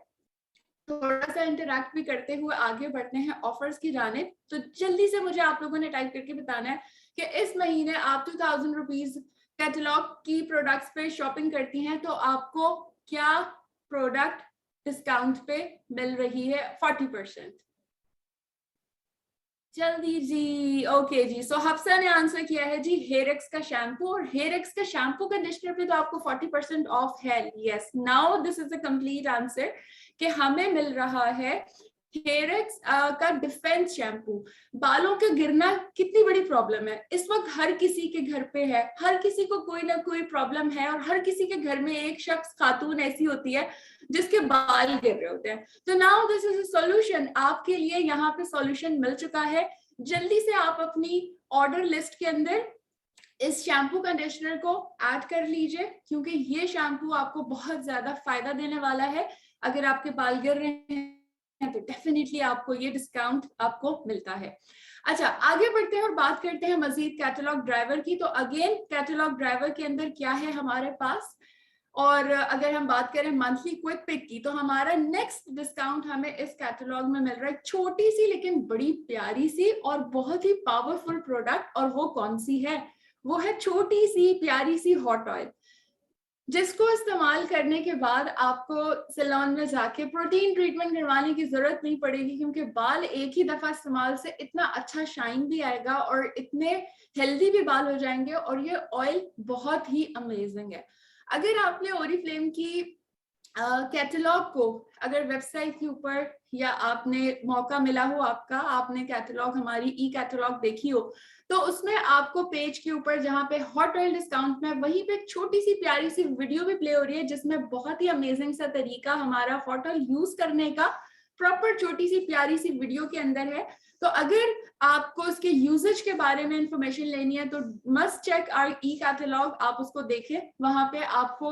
थोड़ा सा इंटरैक्ट भी करते हुए आगे बढ़ते हैं ऑफर्स की जानिब। तो जल्दी से मुझे आप लोगों ने टाइप करके बताना है कि इस महीने आप 2000 रुपीज कैटलॉग की प्रोडक्ट्स पे शॉपिंग करती हैं तो आपको क्या प्रोडक्ट डिस्काउंट पे मिल रही है 40%। जल्दी जी, ओके जी। सो हफ्सा ने आंसर किया है जी हेयरएक्स का शैम्पू, और हेयरएक्स का शैम्पू कंडीशनर पे तो आपको 40% ऑफ है। Yes, now this is a complete answer कि हमें मिल रहा है हेयरएक्स का डिफेंस शैम्पू। बालों का गिरना कितनी बड़ी प्रॉब्लम है इस वक्त, हर किसी के घर पे है, हर किसी को कोई ना कोई प्रॉब्लम है, और हर किसी के घर में एक शख्स खातून ऐसी होती है जिसके बाल गिर रहे होते हैं। तो now this is a solution, आपके लिए यहाँ पे सॉल्यूशन मिल चुका है। जल्दी से आप अपनी ऑर्डर लिस्ट के अंदर इस शैम्पू कंडीशनर को ऐड कर लीजिए, क्योंकि ये शैम्पू आपको बहुत ज्यादा फायदा देने वाला है। अगर आपके बाल गिर रहे हैं तो डेफिनेटली आपको ये डिस्काउंट आपको मिलता है। अच्छा, आगे बढ़ते हैं और बात करते हैं मजीद कैटलॉग ड्राइवर की। तो अगेन कैटलॉग ड्राइवर के अंदर क्या है हमारे पास, और अगर हम बात करें मंथली क्विक पिक की तो हमारा नेक्स्ट डिस्काउंट हमें इस कैटलॉग में मिल रहा है छोटी सी लेकिन बड़ी प्यारी सी और बहुत ही पावरफुल प्रोडक्ट। और वो कौन सी है? वो है छोटी सी प्यारी सी हॉट ऑयल, जिसको इस्तेमाल करने के बाद आपको सैलून में जाके प्रोटीन ट्रीटमेंट करवाने की जरूरत नहीं पड़ेगी, क्योंकि बाल एक ही दफा इस्तेमाल से इतना अच्छा शाइन भी आएगा और इतने हेल्दी भी बाल हो जाएंगे। और ये ऑयल बहुत ही अमेजिंग है। अगर आपने ओरिफ्लेम की कैटलॉग को अगर वेबसाइट के ऊपर या आपने मौका मिला हो, आपने कैटलॉग हमारी ई कैटलॉग देखी हो, तो उसमें आपको पेज के ऊपर जहाँ पे हॉट ऑयल डिस्काउंट में वहीं पे एक छोटी सी प्यारी सी वीडियो भी प्ले हो रही है, जिसमें बहुत ही अमेजिंग सा तरीका हमारा हॉट ऑयल यूज करने का प्रॉपर छोटी सी प्यारी सी वीडियो के अंदर है। तो अगर आपको उसके यूजेज के बारे में इंफॉर्मेशन लेनी है तो must check our e catalog, आप उसको देखें, वहां पे आपको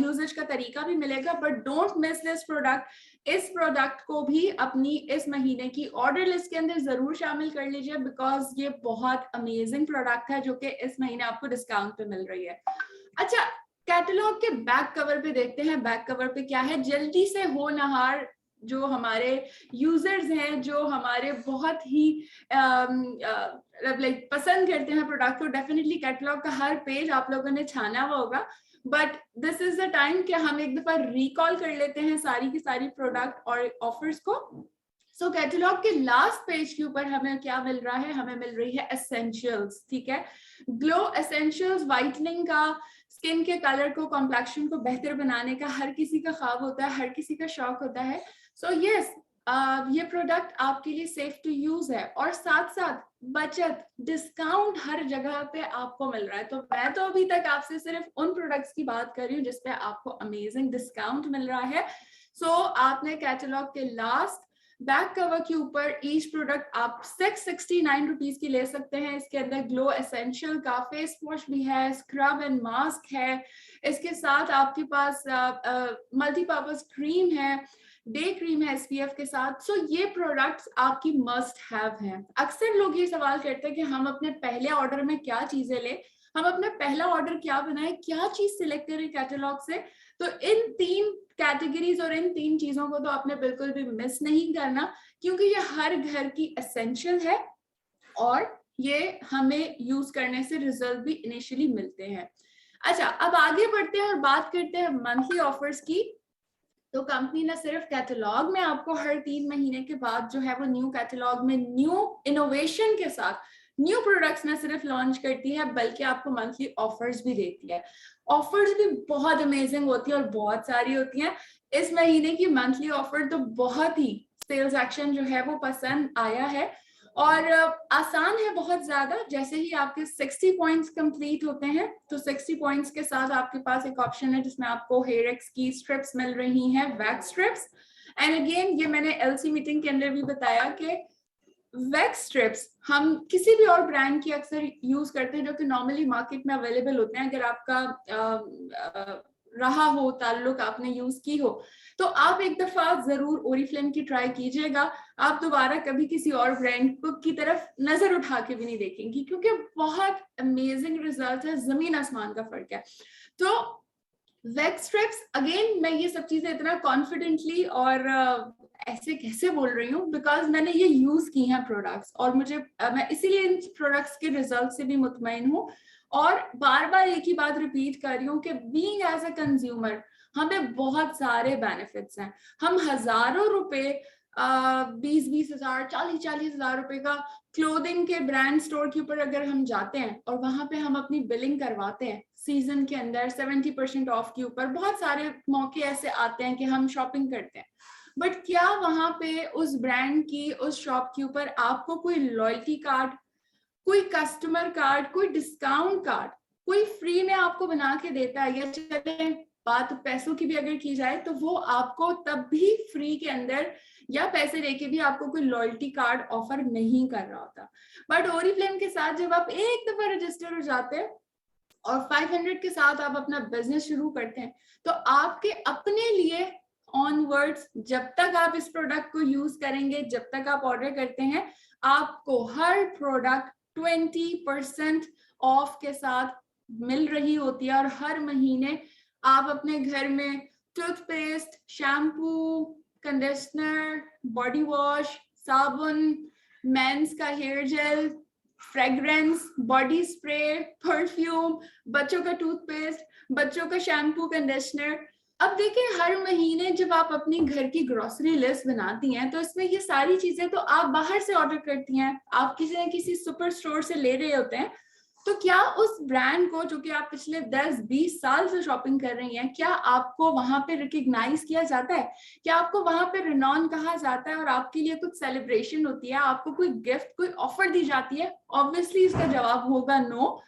यूजेज का तरीका भी मिलेगा। But don't miss this product. इस प्रोडक्ट को भी अपनी इस महीने की ऑर्डर लिस्ट के अंदर जरूर शामिल कर लीजिए, बिकॉज ये बहुत अमेजिंग प्रोडक्ट है जो कि इस महीने आपको डिस्काउंट पे मिल रही है। अच्छा, कैटलॉग के बैक कवर पे देखते हैं, बैक कवर पे क्या है। जल्दी से होनहार जो हमारे यूजर्स हैं, जो हमारे बहुत ही लाइक पसंद करते हैं प्रोडक्ट को, डेफिनेटली कैटलॉग का हर पेज आप लोगों ने छाना हुआ होगा। But this is the time कि हम एक दफा रिकॉल कर लेते हैं सारी की सारी प्रोडक्ट और ऑफर्स को। सो कैटलॉग के लास्ट पेज के ऊपर हमें क्या मिल रहा है? हमें मिल रही है एसेंशियल्स, ठीक है। ग्लो एसेंशियल्स वाइटनिंग का, स्किन के कलर को, कॉम्प्लेक्शन को बेहतर बनाने का हर किसी का ख्वाब होता है, हर किसी का शौक होता है। सो यस, ये प्रोडक्ट आपके लिए सेफ टू यूज है और साथ साथ बचत, डिस्काउंट हर जगह पे आपको मिल रहा है। तो मैं तो अभी तक आपसे सिर्फ उन प्रोडक्ट्स की बात कर रही हूँ जिसपे आपको अमेजिंग डिस्काउंट मिल रहा है। सो आपने कैटलॉग के लास्ट बैक कवर के ऊपर ईच प्रोडक्ट आप 669 रुपीज की ले सकते हैं। इसके अंदर ग्लो एसेंशियल का फेस वॉश भी है, स्क्रब एंड मास्क है, इसके साथ आपके पास मल्टीपर्पज क्रीम है, डे क्रीम है SPF के साथ। सो ये प्रोडक्ट्स आपकी मस्ट हैव हैं। अक्सर लोग ये सवाल करते हैं कि हम अपने पहले ऑर्डर में क्या चीजें लें, हम अपना पहला ऑर्डर क्या बनाएं, क्या चीज सिलेक्ट करें कैटलॉग से। तो इन 3 कैटेगरीज और इन 3 चीजों को तो आपने बिल्कुल भी मिस नहीं करना, क्योंकि ये हर घर की एसेंशियल है और ये हमें यूज करने से रिजल्ट भी इनिशियली मिलते हैं। अच्छा, अब आगे बढ़ते हैं और बात करते हैं मंथली ऑफर्स की। तो कंपनी ने सिर्फ कैटलॉग में आपको हर 3 महीने के बाद जो है वो न्यू कैटलॉग में न्यू इनोवेशन के साथ न्यू प्रोडक्ट्स न सिर्फ लॉन्च करती है, बल्कि आपको मंथली ऑफर्स भी देती है। ऑफर्स भी बहुत अमेजिंग होती है और बहुत सारी होती हैं। इस महीने की मंथली ऑफर तो बहुत ही सेल्स एक्शन जो है वो पसंद आया है और आसान है बहुत ज्यादा। जैसे ही आपके 60 पॉइंट्स कंप्लीट होते हैं तो 60 पॉइंट्स के साथ आपके पास एक ऑप्शन है जिसमें आपको हेयरएक्स की स्ट्रिप्स मिल रही हैं, वैक्स स्ट्रिप्स। एंड अगेन ये मैंने LC मीटिंग के अंदर भी बताया कि वैक्स स्ट्रिप्स हम किसी भी और ब्रांड की अक्सर यूज करते हैं जो कि नॉर्मली मार्केट में अवेलेबल होते हैं। अगर आपका रहा हो ताल्लुक, आपने यूज की हो, तो आप एक दफा जरूर ओरिफ्लेम की ट्राई कीजिएगा। आप दोबारा कभी किसी और ब्रांड की तरफ नजर उठा के भी नहीं देखेंगी, क्योंकि बहुत अमेजिंग रिजल्ट है, जमीन आसमान का फर्क है। तो वैक्स स्ट्रिप्स, अगेन मैं ये सब चीजें इतना कॉन्फिडेंटली और ऐसे कैसे बोल रही हूँ, बिकॉज मैंने ये यूज की हैं प्रोडक्ट्स, और मुझे मैं इसीलिए इन प्रोडक्ट्स के रिजल्ट से भी मुतमईन हूँ। और बार बार एक ही बात रिपीट कर रही हूँ कि बीइंग एज अ कंज्यूमर हमें बहुत सारे बेनिफिट्स हैं। हम हजारों रुपए 20-20 हजार 40-40 हजार रुपए का क्लोथिंग के ब्रांड स्टोर के ऊपर अगर हम जाते हैं और वहां पे हम अपनी बिलिंग करवाते हैं सीजन के अंदर 70% ऑफ के ऊपर, बहुत सारे मौके ऐसे आते हैं कि हम शॉपिंग करते हैं, बट क्या वहां पे उस ब्रांड की उस शॉप के ऊपर आपको कोई लॉयल्टी कार्ड, कोई कस्टमर कार्ड, कोई डिस्काउंट कार्ड, कोई फ्री में आपको बना के देता है? या चले बात पैसों की भी अगर की जाए तो वो आपको तब भी फ्री के अंदर या पैसे देके भी आपको कोई लॉयल्टी कार्ड ऑफर नहीं कर रहा होता। बट ओरिफ्लेम के साथ जब आप एक दफा रजिस्टर हो जाते हैं और 500 के साथ आप अपना बिजनेस शुरू करते हैं, तो आपके अपने लिए ऑनवर्ड्स जब तक आप इस प्रोडक्ट को यूज करेंगे, जब तक आप ऑर्डर करते हैं, आपको हर प्रोडक्ट 20% ऑफ के साथ मिल रही होती है। और हर महीने आप अपने घर में toothpaste, shampoo, conditioner, body wash, साबुन, मेंस का hair gel, fragrance, body spray, perfume, बच्चों का टूथपेस्ट, बच्चों का शैम्पू, कंडीशनर। अब देखिए, हर महीने जब आप अपनी घर की ग्रोसरी लिस्ट बनाती हैं तो इसमें ये सारी चीजें तो आप बाहर से ऑर्डर करती हैं, आप किसी न किसी सुपर स्टोर से ले रहे होते हैं। तो क्या उस ब्रांड को जो कि आप पिछले 10-20 साल से शॉपिंग कर रही हैं, क्या आपको वहां पे रिकग्नाइज किया जाता है? क्या आपको वहां पे रिनॉन कहा जाता है और आपके लिए कुछ सेलिब्रेशन होती है, आपको कोई गिफ्ट, कोई ऑफर दी जाती है? ऑब्वियसली इसका जवाब होगा नो।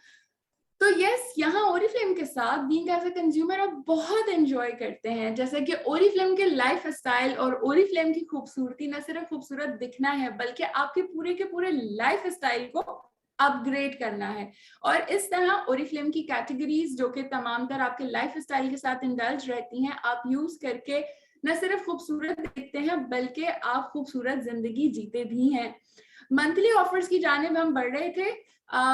तो यस, यहाँ ओरिफ्लेम के साथ बीइंग एज अ कंज्यूमर आप बहुत एंजॉय करते हैं। जैसे कि ओरिफ्लेम के लाइफ स्टाइल और ओरिफ्लेम की खूबसूरती न सिर्फ खूबसूरत दिखना है, बल्कि आपके पूरे के पूरे लाइफ स्टाइल को अपग्रेड करना है। और इस तरह ओरिफ्लेम की कैटेगरीज जो कि तमाम तर आपके लाइफ स्टाइल के साथ इंडल्ज रहती हैं, आप यूज करके न सिर्फ खूबसूरत दिखते हैं बल्कि आप खूबसूरत जिंदगी जीते भी हैं। मंथली ऑफर्स की जानिब हम बढ़ रहे थे।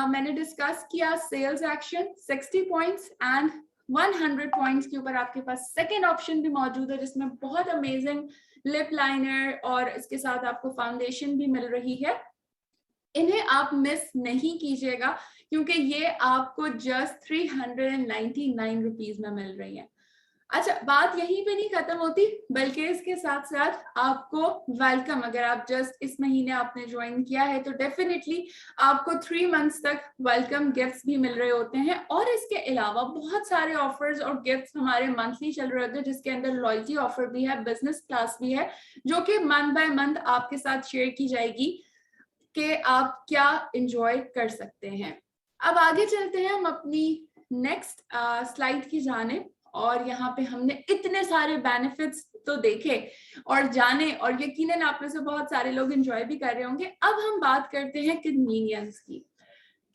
मैंने डिस्कस किया sales action 60 points and 100 points के ऊपर आपके पास सेकेंड ऑप्शन भी मौजूद है, जिसमें बहुत अमेजिंग लिप लाइनर और इसके साथ आपको फाउंडेशन भी मिल रही है। इन्हें आप मिस नहीं कीजिएगा, क्योंकि ये आपको जस्ट 399 रुपीज में मिल रही है। अच्छा, बात यहीं पे नहीं खत्म होती, बल्कि इसके साथ साथ आपको वेलकम, अगर आप जस्ट इस महीने आपने ज्वाइन किया है तो डेफिनेटली आपको 3 मंथ्स तक वेलकम गिफ्ट्स भी मिल रहे होते हैं। और इसके अलावा बहुत सारे ऑफर्स और गिफ्ट्स हमारे मंथली चल रहे होते हैं, जिसके अंदर लॉयल्टी ऑफर भी है, बिजनेस क्लास भी है, जो कि मंथ बाय मंथ आपके साथ शेयर की जाएगी कि आप क्या एंजॉय कर सकते हैं। अब आगे चलते हैं हम अपनी नेक्स्ट स्लाइड की जानिब। और यहाँ पे हमने इतने सारे बेनिफिट्स तो देखे और जाने, और यकीनन आप में से बहुत सारे लोग एंजॉय भी कर रहे होंगे। अब हम बात करते हैं कन्वीनियंस की,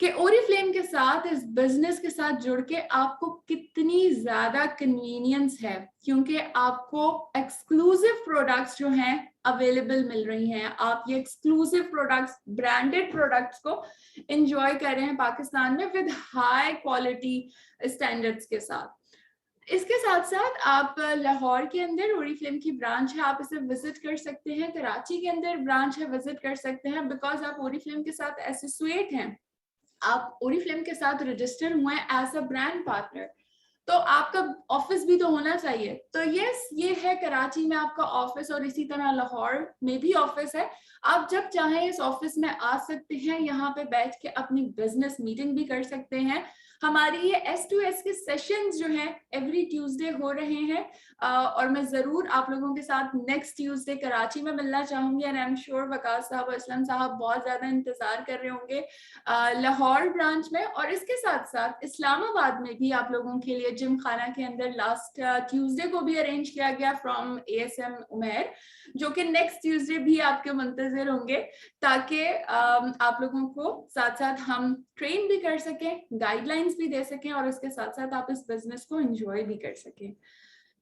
कि ओरिफ्लेम के साथ, इस बिजनेस के साथ जुड़ के आपको कितनी ज्यादा कन्वीनियंस है, क्योंकि आपको एक्सक्लूसिव प्रोडक्ट्स जो हैं अवेलेबल मिल रही हैं। आप ये एक्सक्लूसिव प्रोडक्ट्स, ब्रांडेड प्रोडक्ट्स को एंजॉय कर रहे हैं पाकिस्तान में विद हाई क्वालिटी स्टैंडर्ड्स के साथ। इसके साथ साथ आप लाहौर के अंदर ओरिफ्लेम की ब्रांच है, आप इसे विजिट कर सकते हैं। कराची के अंदर ब्रांच है, विजिट कर सकते हैं, बिकॉज आप ओरिफ्लेम के साथ एसोसिएट हैं, आप ओरिफ्लेम के साथ रजिस्टर हुए हैं एज अ ब्रांड पार्टनर, तो आपका ऑफिस भी तो होना चाहिए। तो यस, ये है कराची में आपका ऑफिस, और इसी तरह लाहौर में भी ऑफिस है। आप जब चाहें इस ऑफिस में आ सकते हैं, यहाँ पे बैठ के अपनी बिजनेस मीटिंग भी कर सकते हैं। हमारी ये S2S के सेशंस जो हैं एवरी ट्यूसडे हो रहे हैं और मैं जरूर आप लोगों के साथ नेक्स्ट ट्यूसडे कराची में मिलना चाहूंगी and I am sure Waqas साहब और असलम साहब बहुत ज्यादा इंतजार कर रहे होंगे लाहौर ब्रांच में। और इसके साथ साथ इस्लामाबाद में भी आप लोगों के लिए जिम खाना के अंदर लास्ट ट्यूसडे को भी अरेंज किया गया फ्रॉम ASM उमेर, जो कि नेक्स्ट ट्यूसडे भी आपके मुंतजर होंगे ताकि आप लोगों को साथ साथ हम ट्रेन भी कर सकें, गाइडलाइंस भी दे सकें और इसके साथ साथ आप इस बिजनेस को एंजॉय भी कर सकें।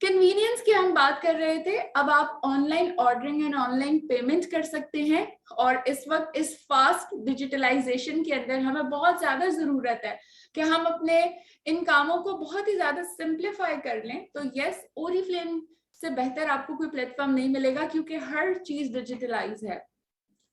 कन्वीनियंस की हम बात कर रहे थे, अब आप online ordering and online payment कर सकते हैं और इस वक्त इस फास्ट डिजिटलाइजेशन के अंदर हमें बहुत ज्यादा जरूरत है कि हम अपने इन कामों को बहुत ही ज्यादा सिंप्लीफाई कर लें। तो यस, ओरिफ्लेम से बेहतर आपको कोई प्लेटफॉर्म नहीं मिलेगा क्योंकि हर चीज डिजिटलाइज है।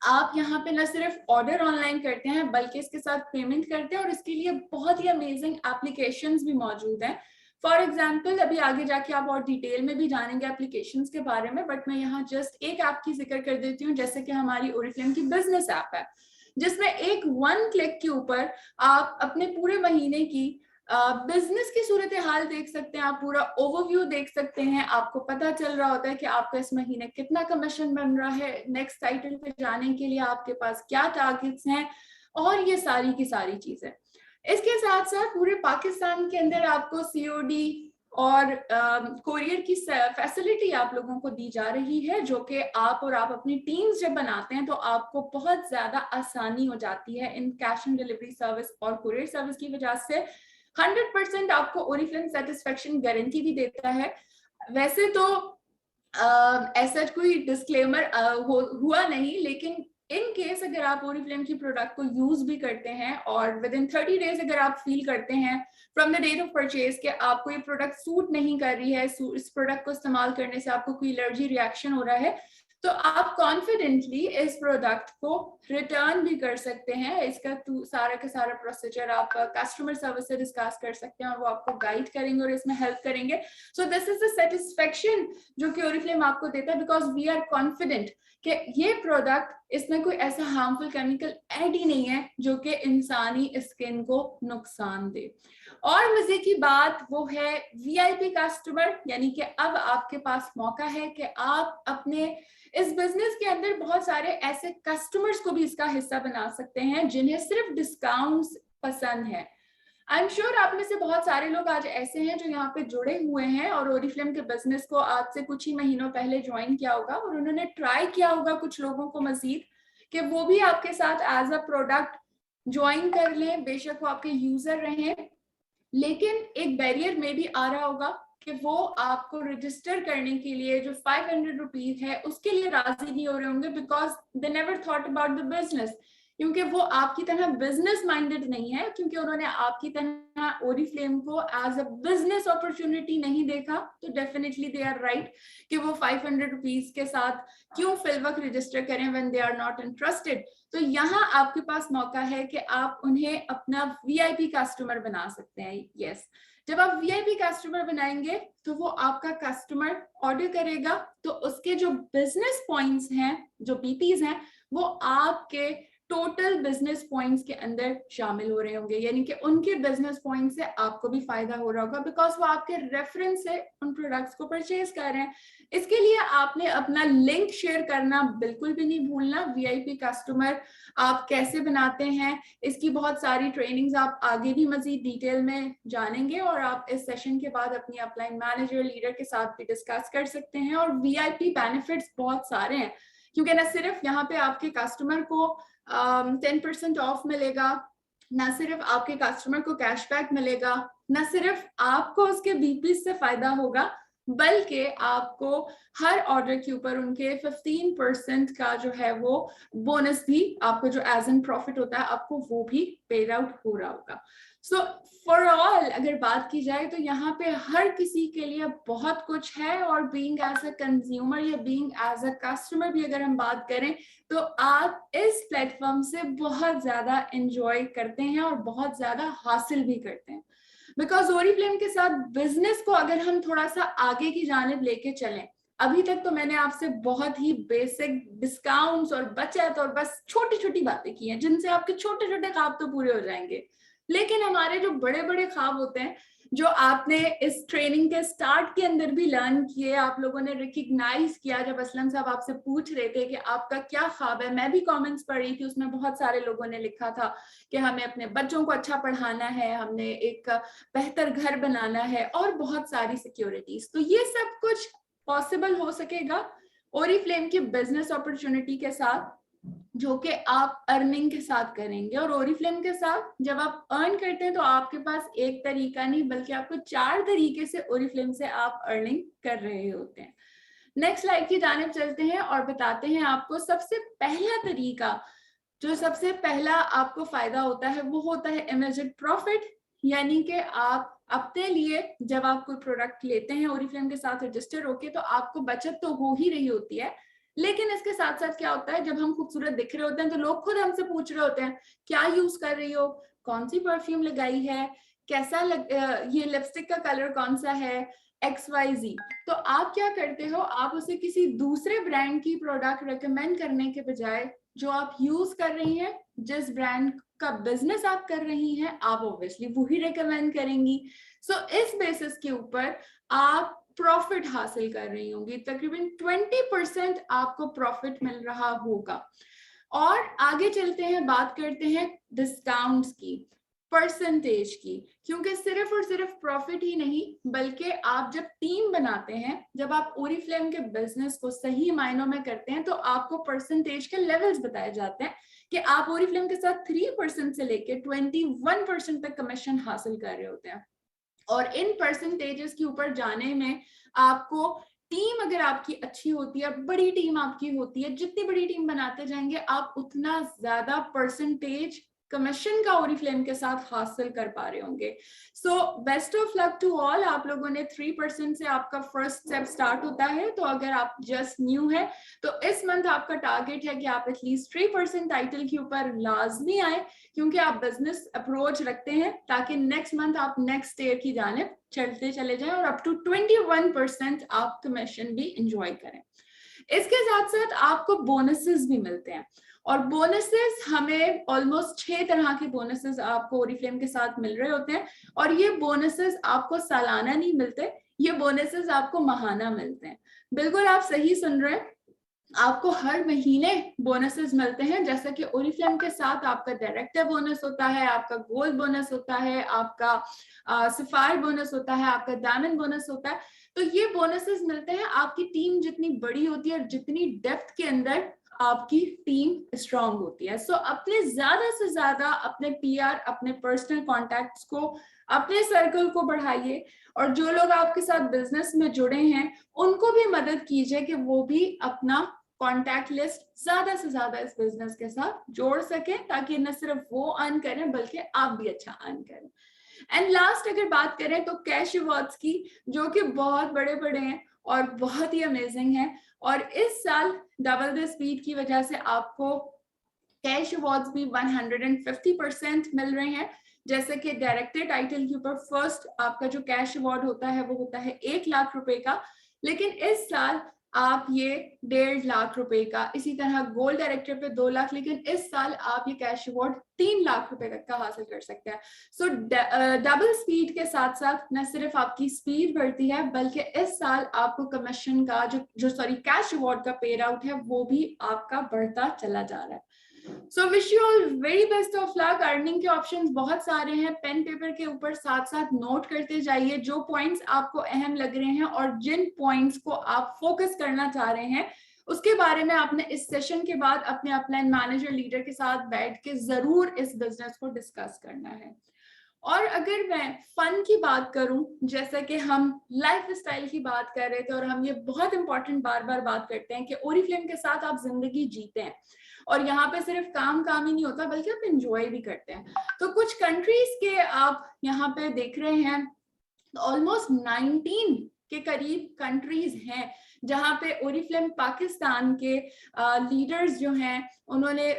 आप यहाँ पे न सिर्फ ऑर्डर ऑनलाइन करते हैं बल्कि इसके साथ पेमेंट करते हैं और इसके लिए बहुत ही अमेजिंग एप्लीकेशंस भी मौजूद हैं। फॉर एग्जाम्पल अभी आगे जाके आप और डिटेल में भी जानेंगे एप्लीकेशंस के बारे में, बट मैं यहाँ जस्ट एक ऐप की जिक्र कर देती हूँ, जैसे कि हमारी ओरिफ्लेम की बिजनेस ऐप है, जिसमें एक 1 क्लिक के ऊपर आप अपने पूरे महीने की बिजनेस की सूरत हाल देख सकते हैं, आप पूरा ओवरव्यू देख सकते हैं, आपको पता चल रहा होता है कि आपका इस महीने कितना कमीशन बन रहा है, नेक्स्ट टाइटल पे जाने के लिए आपके पास क्या टारगेट्स हैं और ये सारी की सारी चीजें। इसके साथ साथ पूरे पाकिस्तान के अंदर आपको COD और कोरियर की फैसिलिटी आप लोगों को दी जा रही है, जो कि आप और आप अपनी टीम्स जब बनाते हैं तो आपको बहुत ज्यादा आसानी हो जाती है in cash and delivery service और कोरियर सर्विस की वजह से। 100% आपको ओरिफ्लेम सेटिस्फेक्शन गारंटी भी देता है। वैसे तो ऐसा कोई डिस्क्लेमर हुआ नहीं, लेकिन इन केस अगर आप ओरिफ्लेम की प्रोडक्ट को यूज भी करते हैं और विद इन 30 डेज अगर आप फील करते हैं from the date of purchase कि आपको ये प्रोडक्ट सूट नहीं कर रही है, इस प्रोडक्ट को इस्तेमाल करने से आपको कोई एलर्जी रिएक्शन हो रहा है, तो आप कॉन्फिडेंटली इस प्रोडक्ट को रिटर्न भी कर सकते हैं। इसका सारा का सारा प्रोसीजर आप कस्टमर सर्विस से डिस्कस कर सकते हैं और वो आपको गाइड करेंगे और इसमें हेल्प करेंगे। सो दिस इज द सेटिस्फेक्शन जो कि ओरिफ्लेम आपको देता है, बिकॉज वी आर कॉन्फिडेंट कि ये प्रोडक्ट, इसमें कोई ऐसा हार्मफुल केमिकल ऐड ही नहीं है जो कि इंसानी स्किन को नुकसान दे। और मजे की बात वो है VIP कस्टमर, यानी कि अब आपके पास मौका है कि आप अपने इस बिजनेस के अंदर बहुत सारे ऐसे कस्टमर्स को भी इसका हिस्सा बना सकते हैं जिन्हें सिर्फ डिस्काउंट्स पसंद है। आई एम श्योर आप में से बहुत सारे लोग आज ऐसे हैं जो यहाँ पे जुड़े हुए हैं और ओरिफ्लेम के बिजनेस को आज से कुछ ही महीनों पहले ज्वाइन किया होगा और उन्होंने ट्राई किया होगा कुछ लोगों को मजीद कि वो भी आपके साथ एज अ प्रोडक्ट ज्वाइन कर लें, बेशक वो आपके यूजर रहें, लेकिन एक बैरियर में भी आ रहा होगा कि वो आपको रजिस्टर करने के लिए जो 500 रुपीज है उसके लिए राजी नहीं हो रहे होंगे, because they never thought about the business, क्योंकि वो आपकी तरह बिजनेस माइंडेड नहीं है, क्योंकि उन्होंने आपकी तरह ओरिफ्लेम को एज अ बिजनेस अपॉर्चुनिटी नहीं देखा। तो डेफिनेटली दे आर राइट कि वो 500 रुपीज के साथ क्यों फिल वक्त रजिस्टर करें when they are not interested. तो यहाँ आपके पास मौका है कि आप उन्हें अपना VIP कस्टमर बना सकते हैं। यस, जब आप VIP कस्टमर बनाएंगे तो वो आपका कस्टमर ऑर्डर करेगा तो उसके जो बिजनेस पॉइंट्स हैं, जो BPs हैं, वो आपके टोटल बिजनेस पॉइंट्स के अंदर शामिल हो रहे होंगे, यानी कि उनके बिजनेस पॉइंट से आपको भी फायदा हो रहा होगा, बिकॉज वो आपके रेफरेंस से उन प्रोडक्ट्स को परचेज कर रहे हैं। इसके लिए आपने अपना लिंक शेयर करना बिल्कुल भी नहीं भूलना। VIP कस्टमर आप कैसे बनाते हैं, इसकी बहुत सारी ट्रेनिंग्स आप आगे भी मजीद डिटेल में जानेंगे और आप इस सेशन के बाद अपनी अपलाइन मैनेजर लीडर के साथ भी डिस्कस कर सकते हैं। और VIP बेनिफिट्स बहुत सारे हैं, क्योंकि न सिर्फ यहाँ पे आपके कस्टमर को 10% ऑफ मिलेगा, ना सिर्फ आपके कस्टमर को कैशबैक मिलेगा, ना सिर्फ आपको उसके BP से फायदा होगा, बल्कि आपको हर ऑर्डर के ऊपर उनके 15% का जो है वो बोनस भी आपको जो एज एन प्रॉफिट होता है आपको वो भी पेड आउट हो रहा होगा। सो फॉर ऑल अगर बात की जाए तो यहाँ पे हर किसी के लिए बहुत कुछ है, और बीइंग एज अ कंज्यूमर या बीइंग एज अ कस्टमर भी अगर हम बात करें तो आप इस प्लेटफॉर्म से बहुत ज्यादा एंजॉय करते हैं और बहुत ज्यादा हासिल भी करते हैं। बिकॉज ओरिफ्लेम के साथ बिजनेस को अगर हम थोड़ा सा आगे की जानिब लेके चलें, अभी तक तो मैंने आपसे बहुत ही बेसिक डिस्काउंट्स और बचत और बस छोटी छोटी बातें की हैं जिनसे आपके छोटे छोटे ख्वाब तो पूरे हो जाएंगे, लेकिन हमारे जो बड़े बड़े ख्वाब होते हैं, जो आपने इस ट्रेनिंग के स्टार्ट के अंदर भी लर्न किए, आप लोगों ने रिकग्नाइज किया, जब असलम साहब आपसे पूछ रहे थे कि आपका क्या ख्वाब है, मैं भी कमेंट्स पढ़ रही थी, उसमें बहुत सारे लोगों ने लिखा था कि हमें अपने बच्चों को अच्छा पढ़ाना है, हमने एक बेहतर घर बनाना है और बहुत सारी सिक्योरिटीज। तो ये सब कुछ पॉसिबल हो सकेगा ओरीफ्लेम की बिजनेस अपॉर्चुनिटी के साथ, जो कि आप अर्निंग के साथ करेंगे। और ओरीफ्लेम के साथ जब आप अर्न करते हैं तो आपके पास एक तरीका नहीं बल्कि आपको 4 तरीके से ओरीफ्लेम से आप अर्निंग कर रहे होते हैं। नेक्स्ट स्लाइड की जानिब चलते हैं और बताते हैं आपको सबसे पहला तरीका, जो सबसे पहला आपको फायदा होता है वो होता है इमीडिएट प्रॉफिट, यानी कि आप अपने लिए जब आप कोई प्रोडक्ट लेते हैं ओरीफ्लेम के साथ रजिस्टर होके तो आपको बचत तो हो ही रही होती है, लेकिन इसके साथ साथ क्या होता है, जब हम खूबसूरत दिख रहे होते हैं तो लोग खुद हमसे पूछ रहे होते हैं क्या यूज कर रही हो, कौन सी परफ्यूम लगाई है, कैसा ये लिपस्टिक का कलर कौन सा है, XYZ। तो आप क्या करते हो, आप उसे किसी दूसरे ब्रांड की प्रोडक्ट रेकमेंड करने के बजाय जो आप यूज कर रही हैं, जिस ब्रांड का बिजनेस आप कर रही हैं, आप ऑब्वियसली वही रेकमेंड करेंगी। सो इस बेसिस के ऊपर आप प्रॉफिट हासिल कर रही होंगी, तकरीबन 20% आपको प्रॉफिट मिल रहा होगा। और आगे चलते हैं, बात करते हैं डिस्काउंट्स की, परसेंटेज की, क्योंकि सिर्फ और सिर्फ प्रॉफिट ही नहीं बल्कि आप जब टीम बनाते हैं, जब आप ओरीफ्लेम के बिजनेस को सही मायनों में करते हैं तो आपको परसेंटेज के लेवल्स बताए जाते हैं कि आप ओरीफ्लेम के साथ 3% से लेकर 21% तक कमीशन हासिल कर रहे होते हैं। और इन परसेंटेजेस के ऊपर जाने में आपको टीम अगर आपकी अच्छी होती है, बड़ी टीम आपकी होती है, जितनी बड़ी टीम बनाते जाएंगे आप उतना ज्यादा परसेंटेज कमीशन का ओरीफ्लेम के साथ हासिल कर पा रहे होंगे। So best of luck to all. आप लोगों ने 3% से आपका फर्स्ट स्टेप स्टार्ट होता है, तो अगर आप जस्ट न्यू है तो इस मंथ आपका टारगेट है कि आप एटलीस्ट 3% टाइटल के ऊपर लाजमी आए, क्योंकि आप बिजनेस अप्रोच रखते हैं ताकि नेक्स्ट मंथ आप नेक्स्ट स्टेयर की जानिब चलते चले जाएं और अप टू 21% आप कमीशन भी इंजॉय करें। इसके साथ साथ आपको बोनसेस भी मिलते हैं, और बोनसेस हमें ऑलमोस्ट 6 तरह के बोनसेस आपको ओरीफ्लेम के साथ मिल रहे होते हैं। और ये बोनसेस आपको सालाना नहीं मिलते, ये बोनसेस आपको माहाना मिलते हैं। बिल्कुल आप सही सुन रहे हैं, आपको हर महीने बोनसेस मिलते हैं। जैसा कि ओरीफ्लेम के साथ आपका डायरेक्टर बोनस होता है, आपका गोल्ड बोनस होता है, आपका सफायर बोनस होता है, आपका डायमंड बोनस होता है। तो ये बोनसेस मिलते हैं, आपकी टीम जितनी बड़ी होती है और जितनी डेप्थ के अंदर आपकी टीम स्ट्रांग होती है। सो अपने ज्यादा से ज्यादा अपने PR, अपने पर्सनल कॉन्टैक्ट्स को, अपने सर्कल को बढ़ाइए, और जो लोग आपके साथ बिजनेस में जुड़े हैं उनको भी मदद कीजिए कि वो भी अपना कॉन्टैक्ट लिस्ट ज्यादा से ज्यादा इस बिजनेस के साथ जोड़ सके, ताकि न सिर्फ वो अर्न करें बल्कि आप भी अच्छा अर्न करें। एंड लास्ट अगर बात करें तो कैश अवार्ड्स की, जो कि बहुत बड़े बड़े हैं और बहुत ही अमेजिंग है। और इस साल डबल द स्पीड की वजह से आपको कैश अवार्ड्स भी 150% मिल रहे हैं। जैसे कि डायरेक्टर टाइटल के ऊपर फर्स्ट आपका जो कैश अवार्ड होता है वो होता है 1 लाख रुपए का, लेकिन इस साल आप ये 1.5 लाख रुपए का, इसी तरह गोल्ड डायरेक्टर पे 2 लाख, लेकिन इस साल आप ये कैश अवार्ड 3 लाख रुपए तक का हासिल कर सकते हैं। सो डबल स्पीड के साथ साथ न सिर्फ आपकी स्पीड बढ़ती है बल्कि इस साल आपको कमीशन का जो कैश अवार्ड का पे आउट है वो भी आपका बढ़ता चला जा रहा है। So wish you all very best of luck. Earning के ऑप्शंस बहुत सारे हैं, पेन पेपर के ऊपर साथ साथ नोट करते जाइए जो पॉइंट्स आपको अहम लग रहे हैं और जिन पॉइंट्स को आप फोकस करना चाह रहे हैं उसके बारे में आपने इस सेशन के बाद अपने अपलाइन मैनेजर लीडर के साथ बैठ के जरूर इस बिजनेस को डिस्कस करना है। और अगर मैं फन की बात करूं, जैसे कि हम लाइफ स्टाइल की बात कर रहे थे और हम ये बहुत इंपॉर्टेंट बार बार बात करते हैं कि ओरीफ्लेम के साथ आप जिंदगी जीते हैं, और यहाँ पे सिर्फ काम ही नहीं होता बल्कि आप एंजॉय भी करते हैं। तो कुछ कंट्रीज के आप यहाँ पे देख रहे हैं, ऑलमोस्ट 19 के करीब कंट्रीज हैं जहाँ पे ओरीफ्लेम पाकिस्तान के लीडर्स जो हैं उन्होंने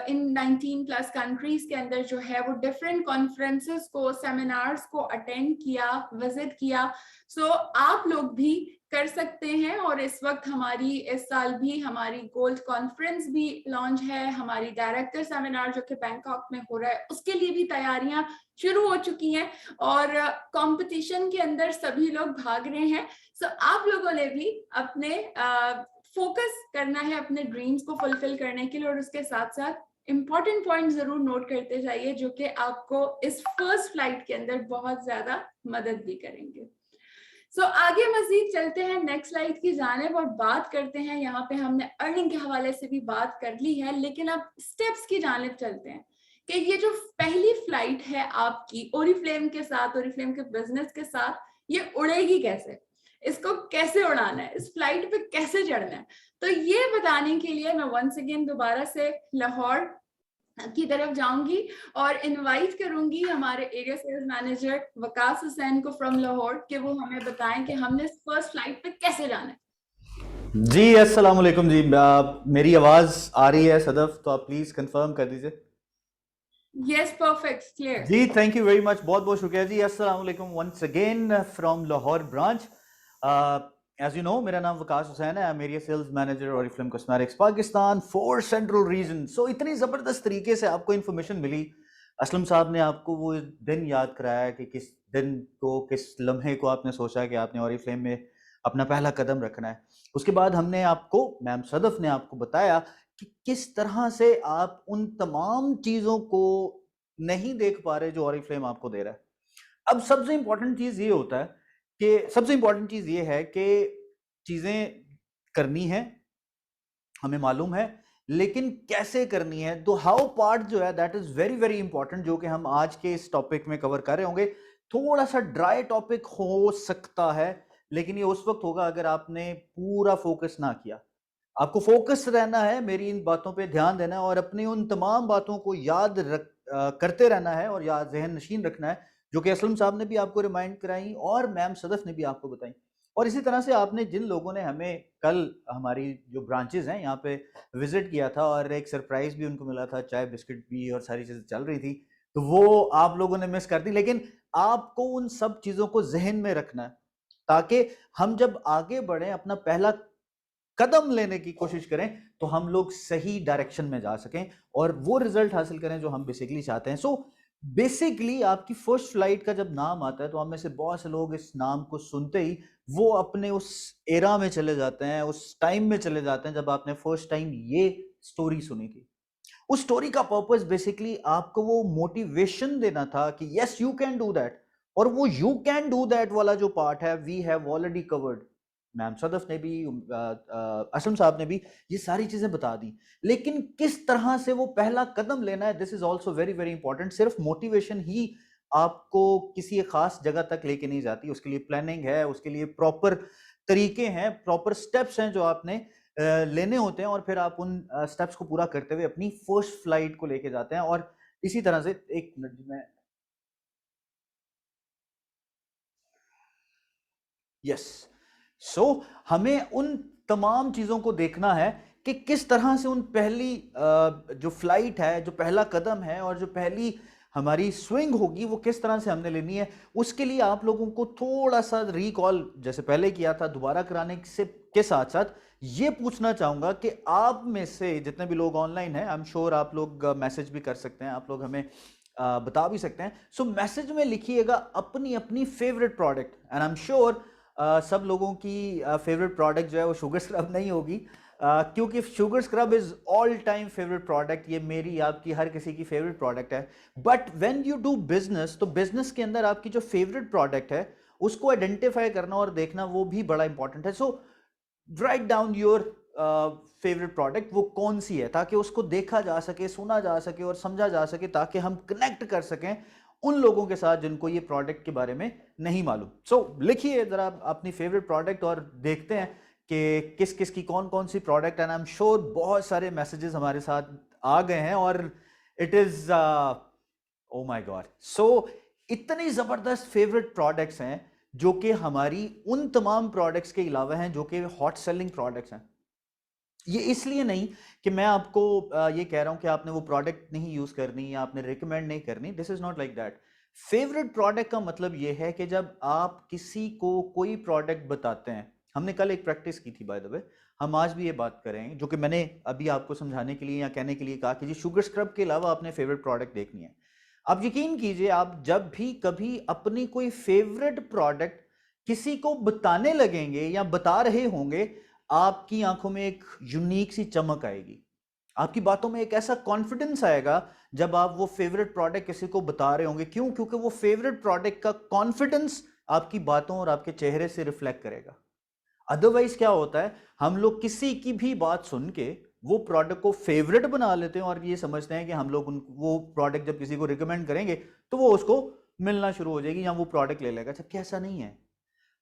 इन 19+ कंट्रीज के अंदर जो है वो डिफरेंट कॉन्फ्रेंसेस को, सेमिनार्स को अटेंड किया, विजिट किया। सो आप लोग भी कर सकते हैं। और इस वक्त इस साल भी हमारी गोल्ड कॉन्फ्रेंस भी लॉन्च है, हमारी डायरेक्टर सेमिनार जो कि बैंकॉक में हो रहा है उसके लिए भी तैयारियां शुरू हो चुकी हैं और कंपटीशन के अंदर सभी लोग भाग रहे हैं। सो आप लोगों ने भी अपने फोकस करना है अपने ड्रीम्स को फुलफिल करने के लिए, और उसके साथ साथ इंपॉर्टेंट पॉइंट जरूर नोट करते जाइए जो कि आपको इस फर्स्ट फ्लाइट के अंदर बहुत ज्यादा मदद भी करेंगे। सो आगे मजीद चलते हैं नेक्स्ट स्लाइड की जानिब और बात करते हैं। यहाँ पे हमने अर्निंग के हवाले से भी बात कर ली है, लेकिन अब स्टेप्स की जानिब चलते हैं कि ये जो पहली फ्लाइट है आपकी ओरिफ्लेम के साथ, ओरिफ्लेम के बिजनेस के साथ, ये उड़ेगी कैसे, इसको कैसे उड़ाना है, इस फ्लाइट पे कैसे चढ़ना है। तो ये बताने के लिए मैं वंस अगेन दोबारा से लाहौर की तरफ जाऊंगी और इनवाइट करूंगी हमारे area sales manager Waqas Hussain को फ्रॉम लाहौर कि वो हमें बताएं कि हमने फर्स्ट फ्लाइट पे कैसे जाना है। जी अस्सलाम वालेकुम जी, मेरी आवाज आ रही है सदफ? तो आप प्लीज कंफर्म कर दीजिए। यस, परफेक्ट, क्लियर जी, थैंक यू वेरी मच, बहुत बहुत शुक्रिया जी। अस्सलाम वालेकुम once again from Lahore branch. As you know, मेरा नाम वकास हुसैन है, I am area sales manager Oriflame cosmetics Pakistan for central region. So इतनी ज़बरदस्त तरीके से आपको इन्फॉर्मेशन मिली, असलम साहब ने आपको वो दिन याद कराया कि किस दिन को, किस लम्हे को आपने सोचा कि आपने ओरिफ्लेम में अपना पहला कदम रखना है। उसके बाद हमने आपको, मैम सदफ ने आपको बताया कि किस तरह से आप उन तमाम चीज़ों को नहीं देख पा रहे जो ओरिफ्लेम आपको दे रहा है। अब सबसे इंपॉर्टेंट चीज़ ये होता है कि सबसे इंपॉर्टेंट चीज़ ये है कि चीज़ें करनी है, हमें मालूम है, लेकिन कैसे करनी है। तो हाउ पार्ट जो है that is very very important, जो कि हम आज के इस टॉपिक में कवर कर रहे होंगे। थोड़ा सा ड्राई टॉपिक हो सकता है, लेकिन ये उस वक्त होगा अगर आपने पूरा फोकस ना किया। आपको फोकस रहना है, मेरी इन बातों पे ध्यान देना है और अपनी उन तमाम बातों को याद करते रहना है और याद जहन नशीन रखना है, जो कि असलम साहब ने भी आपको रिमाइंड कराई और मैम सदफ ने भी आपको बताई। और इसी तरह से आपने, जिन लोगों ने हमें कल हमारी जो ब्रांचेस हैं यहाँ पे विजिट किया था और एक सरप्राइज भी उनको मिला था, चाय बिस्किट भी और सारी चीज़ें चल रही थी, तो वो आप लोगों ने मिस कर दी। लेकिन आपको उन सब चीज़ों को जहन में रखना है ताकि हम जब आगे बढ़ें, अपना पहला कदम लेने की कोशिश करें, तो हम लोग सही डायरेक्शन में जा सकें और वो रिजल्ट हासिल करें जो हम बेसिकली चाहते हैं। सो बेसिकली आपकी फर्स्ट फ्लाइट का जब नाम आता है तो हम में से बहुत से लोग इस नाम को सुनते ही वो अपने उस एरा में चले जाते हैं, उस टाइम में चले जाते हैं जब आपने फर्स्ट टाइम ये स्टोरी सुनी थी। उस स्टोरी का पर्पस बेसिकली आपको वो मोटिवेशन देना था कि yes you can do that, और वो यू कैन डू दैट वाला जो पार्ट है we have already covered. Ma'am Sadaf ने भी, असलम साहब ने भी ये सारी चीजें बता दी, लेकिन किस तरह से वो पहला कदम लेना है, this is also very very important. सिर्फ मोटिवेशन ही आपको किसी खास जगह तक लेके नहीं जाती, उसके लिए प्लानिंग है, उसके लिए प्रॉपर तरीके हैं, प्रॉपर स्टेप्स हैं जो आपने लेने होते हैं और फिर आप उन स्टेप्स को पूरा करते हुए अपनी फर्स्ट फ्लाइट को लेके जाते हैं। और इसी तरह से, एक मिनट में, यस, सो हमें उन तमाम चीज़ों को देखना है कि किस तरह से उन पहली जो फ्लाइट है, जो पहला कदम है और जो पहली हमारी स्विंग होगी, वो किस तरह से हमने लेनी है। उसके लिए आप लोगों को थोड़ा सा रिकॉल, जैसे पहले किया था, दोबारा कराने से के साथ साथ ये पूछना चाहूँगा कि आप में से जितने भी लोग ऑनलाइन हैं, आई एम श्योर आप लोग मैसेज भी कर सकते हैं, आप लोग हमें बता भी सकते हैं। सो मैसेज में लिखिएगा अपनी अपनी favourite product, and I am sure सब लोगों की फेवरेट प्रोडक्ट जो है वो शुगर स्क्रब नहीं होगी, क्योंकि sugar scrub is all time favourite product. ये मेरी, आपकी, हर किसी की फेवरेट प्रोडक्ट है। But when you do business, तो बिजनेस के अंदर आपकी जो फेवरेट प्रोडक्ट है उसको आइडेंटिफाई करना और देखना वो भी बड़ा इंपॉर्टेंट है। So write down your favourite product, वो कौन सी है, ताकि उसको देखा जा सके, सुना जा सके और समझा जा सके, ताकि हम कनेक्ट कर सकें उन लोगों के साथ जिनको ये प्रोडक्ट के बारे में नहीं मालूम। सो लिखिए जरा अपनी फेवरेट प्रोडक्ट और देखते हैं कि किस किस की कौन कौन सी प्रोडक्ट है। आई एम श्योर बहुत सारे मैसेजेस हमारे साथ आ गए हैं और it is oh my God, so इतनी जबरदस्त फेवरेट प्रोडक्ट्स हैं जो कि हमारी उन तमाम प्रोडक्ट्स के अलावा हैं जो कि हॉट सेलिंग प्रोडक्ट्स हैं। ये इसलिए नहीं कि मैं आपको ये कह रहा हूं कि आपने वो प्रोडक्ट नहीं यूज करनी या आपने रिकमेंड नहीं करनी, this is not like that. Favourite product का मतलब ये है कि जब आप किसी को कोई प्रोडक्ट बताते हैं, हमने कल एक प्रैक्टिस की थी बाय द वे, हम आज भी ये बात करेंगे, जो कि मैंने अभी आपको समझाने के लिए या कहने के लिए कहा कि जी शुगर स्क्रब के अलावा आपने फेवरेट प्रोडक्ट देखनी है। आप यकीन कीजिए, आप जब भी कभी अपनी कोई फेवरेट प्रोडक्ट किसी को बताने लगेंगे या बता रहे होंगे, आपकी आंखों में एक यूनिक सी चमक आएगी, आपकी बातों में एक ऐसा कॉन्फिडेंस आएगा जब आप वो फेवरेट प्रोडक्ट किसी को बता रहे होंगे। क्यों? क्योंकि वो फेवरेट प्रोडक्ट का कॉन्फिडेंस आपकी बातों और आपके चेहरे से रिफ्लेक्ट करेगा। अदरवाइज क्या होता है, हम लोग किसी की भी बात सुन के वो प्रोडक्ट को फेवरेट बना लेते हैं और ये समझते हैं कि हम लोग वो प्रोडक्ट जब किसी को रिकमेंड करेंगे तो वो उसको मिलना शुरू हो जाएगी या वो प्रोडक्ट ले लेगा। जबकि ऐसा नहीं है।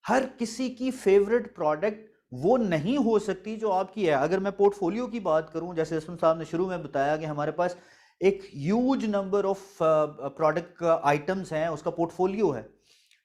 हर किसी की फेवरेट प्रोडक्ट वो नहीं हो सकती जो आपकी है। अगर मैं पोर्टफोलियो की बात करूं, जैसे इसमें साहब ने शुरू में बताया कि हमारे पास एक huge number of product items हैं, उसका पोर्टफोलियो है,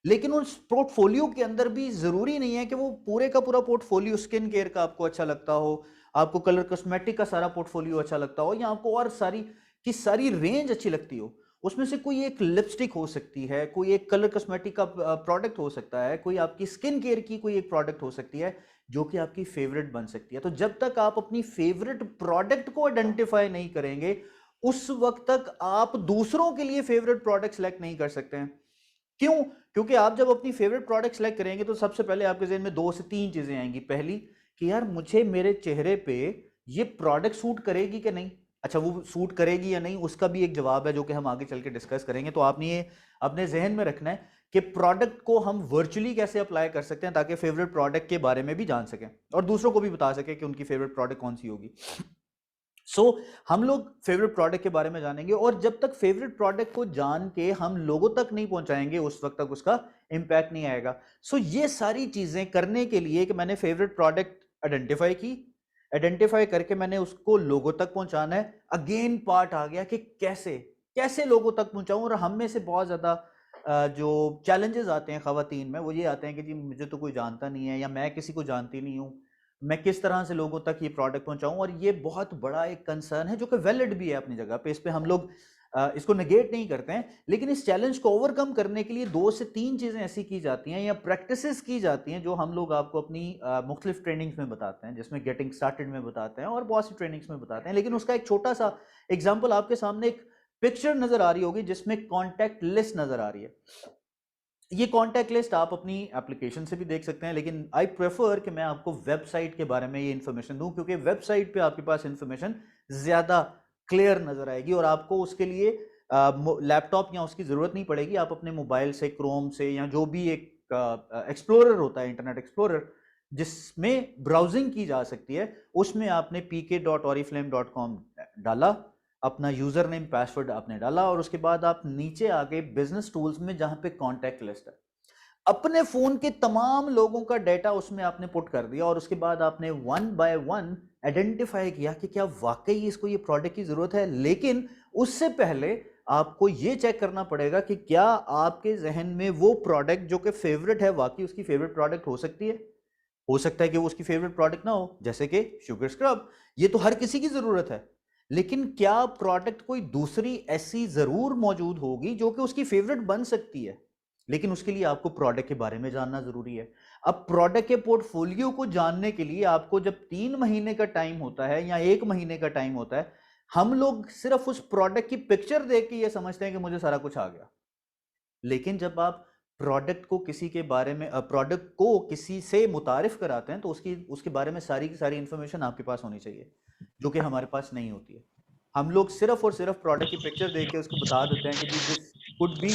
लेकिन उस पोर्टफोलियो के अंदर भी जरूरी नहीं है कि वो पूरे का पूरा पोर्टफोलियो स्किन केयर का आपको अच्छा लगता हो, आपको कलर कॉस्मेटिक का सारा पोर्टफोलियो अच्छा लगता हो, या आपको और सारी की सारी रेंज अच्छी लगती हो। उसमें से कोई एक लिपस्टिक हो सकती है, कोई एक कलर कॉस्मेटिक का प्रोडक्ट हो सकता है, कोई आपकी स्किन केयर की कोई एक प्रोडक्ट हो सकती है जो कि आपकी फेवरेट बन सकती है। तो जब तक आप अपनी फेवरेट प्रोडक्ट को आइडेंटिफाई नहीं करेंगे, उस वक्त तक आप दूसरों के लिए फेवरेट प्रोडक्ट सेलेक्ट नहीं कर सकते हैं। क्यों? क्योंकि आप जब अपनी फेवरेट प्रोडक्ट सेलेक्ट करेंगे तो सबसे पहले आपके ज़हन में 2 से 3 चीजें आएंगी। पहली कि यार मुझे मेरे चेहरे पे ये प्रोडक्ट सूट करेगी कि नहीं। अच्छा, वो सूट करेगी या नहीं उसका भी एक जवाब है जो कि हम आगे चल के डिस्कस करेंगे। तो आपने ये अपने जहन में रखना है कि प्रोडक्ट को हम वर्चुअली कैसे अप्लाई कर सकते हैं ताकि फेवरेट प्रोडक्ट के बारे में भी जान सकें और दूसरों को भी बता सकें कि उनकी फेवरेट प्रोडक्ट कौन सी होगी। हम लोग फेवरेट प्रोडक्ट के बारे में जानेंगे, और जब तक फेवरेट प्रोडक्ट को जान के हम लोगों तक नहीं पहुंचाएंगे उस वक्त तक उसका इंपैक्ट नहीं आएगा। ये सारी चीजें करने के लिए कि मैंने फेवरेट प्रोडक्ट आइडेंटिफाई की, आइडेंटिफाई करके मैंने उसको लोगों तक पहुंचाना है। अगेन पार्ट आ गया कि कैसे कैसे लोगों तक पहुंचाऊं। और हम में से बहुत ज्यादा जो चैलेंजेस आते हैं खवातीन में, वो ये आते हैं कि जी मुझे तो कोई जानता नहीं है या मैं किसी को जानती नहीं हूं, मैं किस तरह से लोगों तक ये प्रोडक्ट पहुंचाऊं। और ये बहुत बड़ा एक कंसर्न है जो कि वैलिड भी है अपनी जगह पे, इस पे हम लोग इसको नेगेट नहीं करते हैं। लेकिन इस चैलेंज को ओवरकम करने के लिए 2 से 3 चीजें ऐसी की जाती हैं या प्रैक्टिसेस की जाती हैं जो हम लोग आपको अपनी मुख्तलिफ ट्रेनिंग्स में बताते हैं, जिसमें गेटिंग स्टार्टेड में बताते हैं और बहुत सी ट्रेनिंग्स में बताते हैं। लेकिन उसका एक छोटा सा एग्जाम्पल आपके सामने एक पिक्चर नजर आ रही होगी जिसमें कॉन्टैक्ट लिस्ट नजर आ रही है। ये कॉन्टैक्ट लिस्ट आप अपनी एप्लीकेशन से भी देख सकते हैं, लेकिन आई प्रेफर कि मैं आपको वेबसाइट के बारे में ये इन्फॉर्मेशन दूं, क्योंकि वेबसाइट पे आपके पास इन्फॉर्मेशन ज्यादा क्लियर नजर आएगी और आपको उसके लिए लैपटॉप या उसकी जरूरत नहीं पड़ेगी। आप अपने मोबाइल से, क्रोम से, या जो भी एक एक्सप्लोरर होता है, इंटरनेट एक्सप्लोरर जिसमें ब्राउजिंग की जा सकती है, उसमें आपने pk.oriflame.com डाला, अपना यूजर नेम पासवर्ड आपने डाला, और उसके बाद आप नीचे आ गए बिजनेस टूल्स में जहां पे कॉन्टैक्ट लिस्ट है। अपने फोन के तमाम लोगों का डेटा उसमें आपने पुट कर दिया और उसके बाद आपने 1 बाय 1 आइडेंटिफाई किया कि क्या वाकई इसको ये प्रोडक्ट की जरूरत है। लेकिन उससे पहले आपको ये चेक करना पड़ेगा कि क्या आपके जहन में वो प्रोडक्ट जो कि फेवरेट है वाकई उसकी फेवरेट प्रोडक्ट हो सकती है। हो सकता है कि वो उसकी फेवरेट प्रोडक्ट ना हो, जैसे कि शुगर स्क्रब, ये तो हर किसी की जरूरत है। लेकिन क्या प्रोडक्ट कोई दूसरी ऐसी जरूर मौजूद होगी जो कि उसकी फेवरेट बन सकती है। लेकिन उसके लिए आपको प्रोडक्ट के बारे में जानना जरूरी है। अब प्रोडक्ट के पोर्टफोलियो को जानने के लिए आपको जब 3 महीने का टाइम होता है या 1 महीने का टाइम होता है, हम लोग सिर्फ उस प्रोडक्ट की पिक्चर देख के ये समझते हैं कि मुझे सारा कुछ आ गया। लेकिन जब आप प्रोडक्ट को किसी के बारे में प्रोडक्ट को किसी से मुतारिफ कराते हैं तो उसके बारे में सारी की सारी इंफॉर्मेशन आपके पास होनी चाहिए, जो कि हमारे पास नहीं होती है। हम लोग सिर्फ और सिर्फ प्रोडक्ट की पिक्चर देख के उसको बता देते हैं कि दिस कुड बी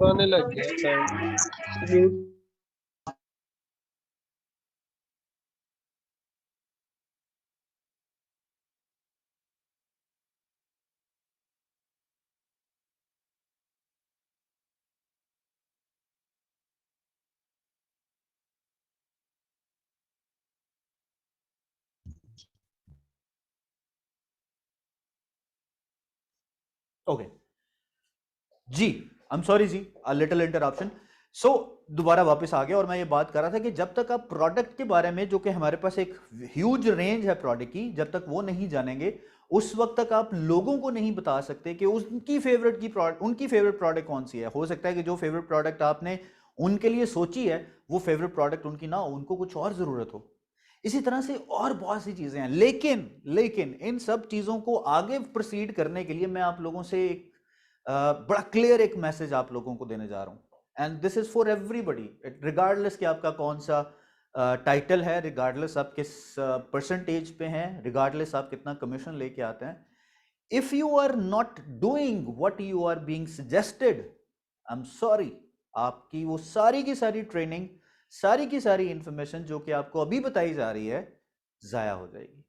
आने लग गया। ओके जी, आई एम सॉरी जी, अ लिटिल इंटरप्शन। दोबारा वापस आ गया और मैं ये बात कर रहा था कि जब तक आप प्रोडक्ट के बारे में, जो कि हमारे पास एक ह्यूज रेंज है प्रोडक्ट की, जब तक वो नहीं जानेंगे उस वक्त तक आप लोगों को नहीं बता सकते कि उनकी फेवरेट प्रोडक्ट कौन सी है। हो सकता है कि जो फेवरेट प्रोडक्ट आपने उनके लिए सोची है वो फेवरेट प्रोडक्ट उनकी ना हो, उनको कुछ और जरूरत हो। इसी तरह से और बहुत सी चीजें हैं, लेकिन इन सब चीजों को आगे प्रोसीड करने के लिए मैं आप लोगों से एक बड़ा क्लियर एक मैसेज आप लोगों को देने जा रहा हूं, and this is for everybody, regardless कि आपका कौन सा टाइटल है, रिगार्डलेस आप किस परसेंटेज पे हैं, रिगार्डलेस आप कितना कमीशन लेके आते हैं, if you are not doing what you are being suggested, I am sorry, आपकी वो सारी की सारी ट्रेनिंग, सारी की सारी इंफॉर्मेशन जो कि आपको अभी बताई जा रही है, जाया हो जाएगी।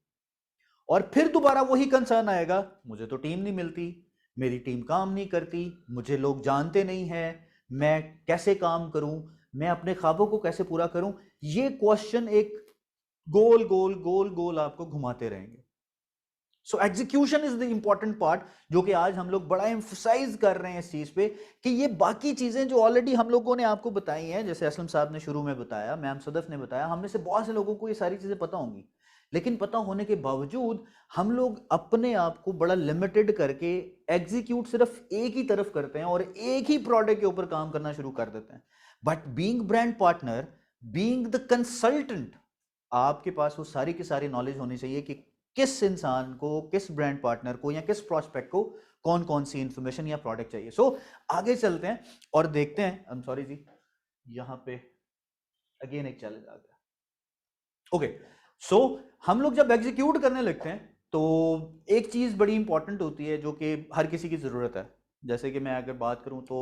और फिर दोबारा वही कंसर्न आएगा, मुझे तो टीम नहीं मिलती, मेरी टीम काम नहीं करती, मुझे लोग जानते नहीं हैं, मैं कैसे काम करूं, मैं अपने ख्वाबों को कैसे पूरा करूं। ये क्वेश्चन एक गोल गोल गोल गोल आपको घुमाते रहेंगे। So execution is the important part, जो कि आज हम लोग बड़ा एम्फसाइज कर रहे हैं इस चीज पे, कि ये बाकी चीजें जो ऑलरेडी हम लोगों ने आपको बताई हैं, जैसे असलम साहब ने शुरू में बताया, मैम सदफ ने बताया, हम में से बहुत से लोगों को ये सारी चीजें पता होंगी, लेकिन पता होने के बावजूद हम लोग अपने आप को बड़ा लिमिटेड करके एग्जीक्यूट सिर्फ एक ही तरफ करते हैं और एक ही प्रोडक्ट के ऊपर काम करना शुरू कर देते हैं। But being brand partner, being the consultant, आपके पास वो सारी की सारी नॉलेज होनी चाहिए कि किस इंसान को, किस ब्रांड पार्टनर को या किस प्रोस्पेक्ट को कौन कौन सी इंफॉर्मेशन या प्रोडक्ट चाहिए। सो आगे चलते हैं और देखते हैं। आई एम सॉरी जी, यहाँ पे अगेन एक चैलेंज आ गया। ओके, सो हम लोग जब एग्जीक्यूट करने लगते हैं तो एक चीज बड़ी इंपॉर्टेंट होती है जो कि हर किसी की जरूरत है। जैसे कि मैं अगर बात करूं तो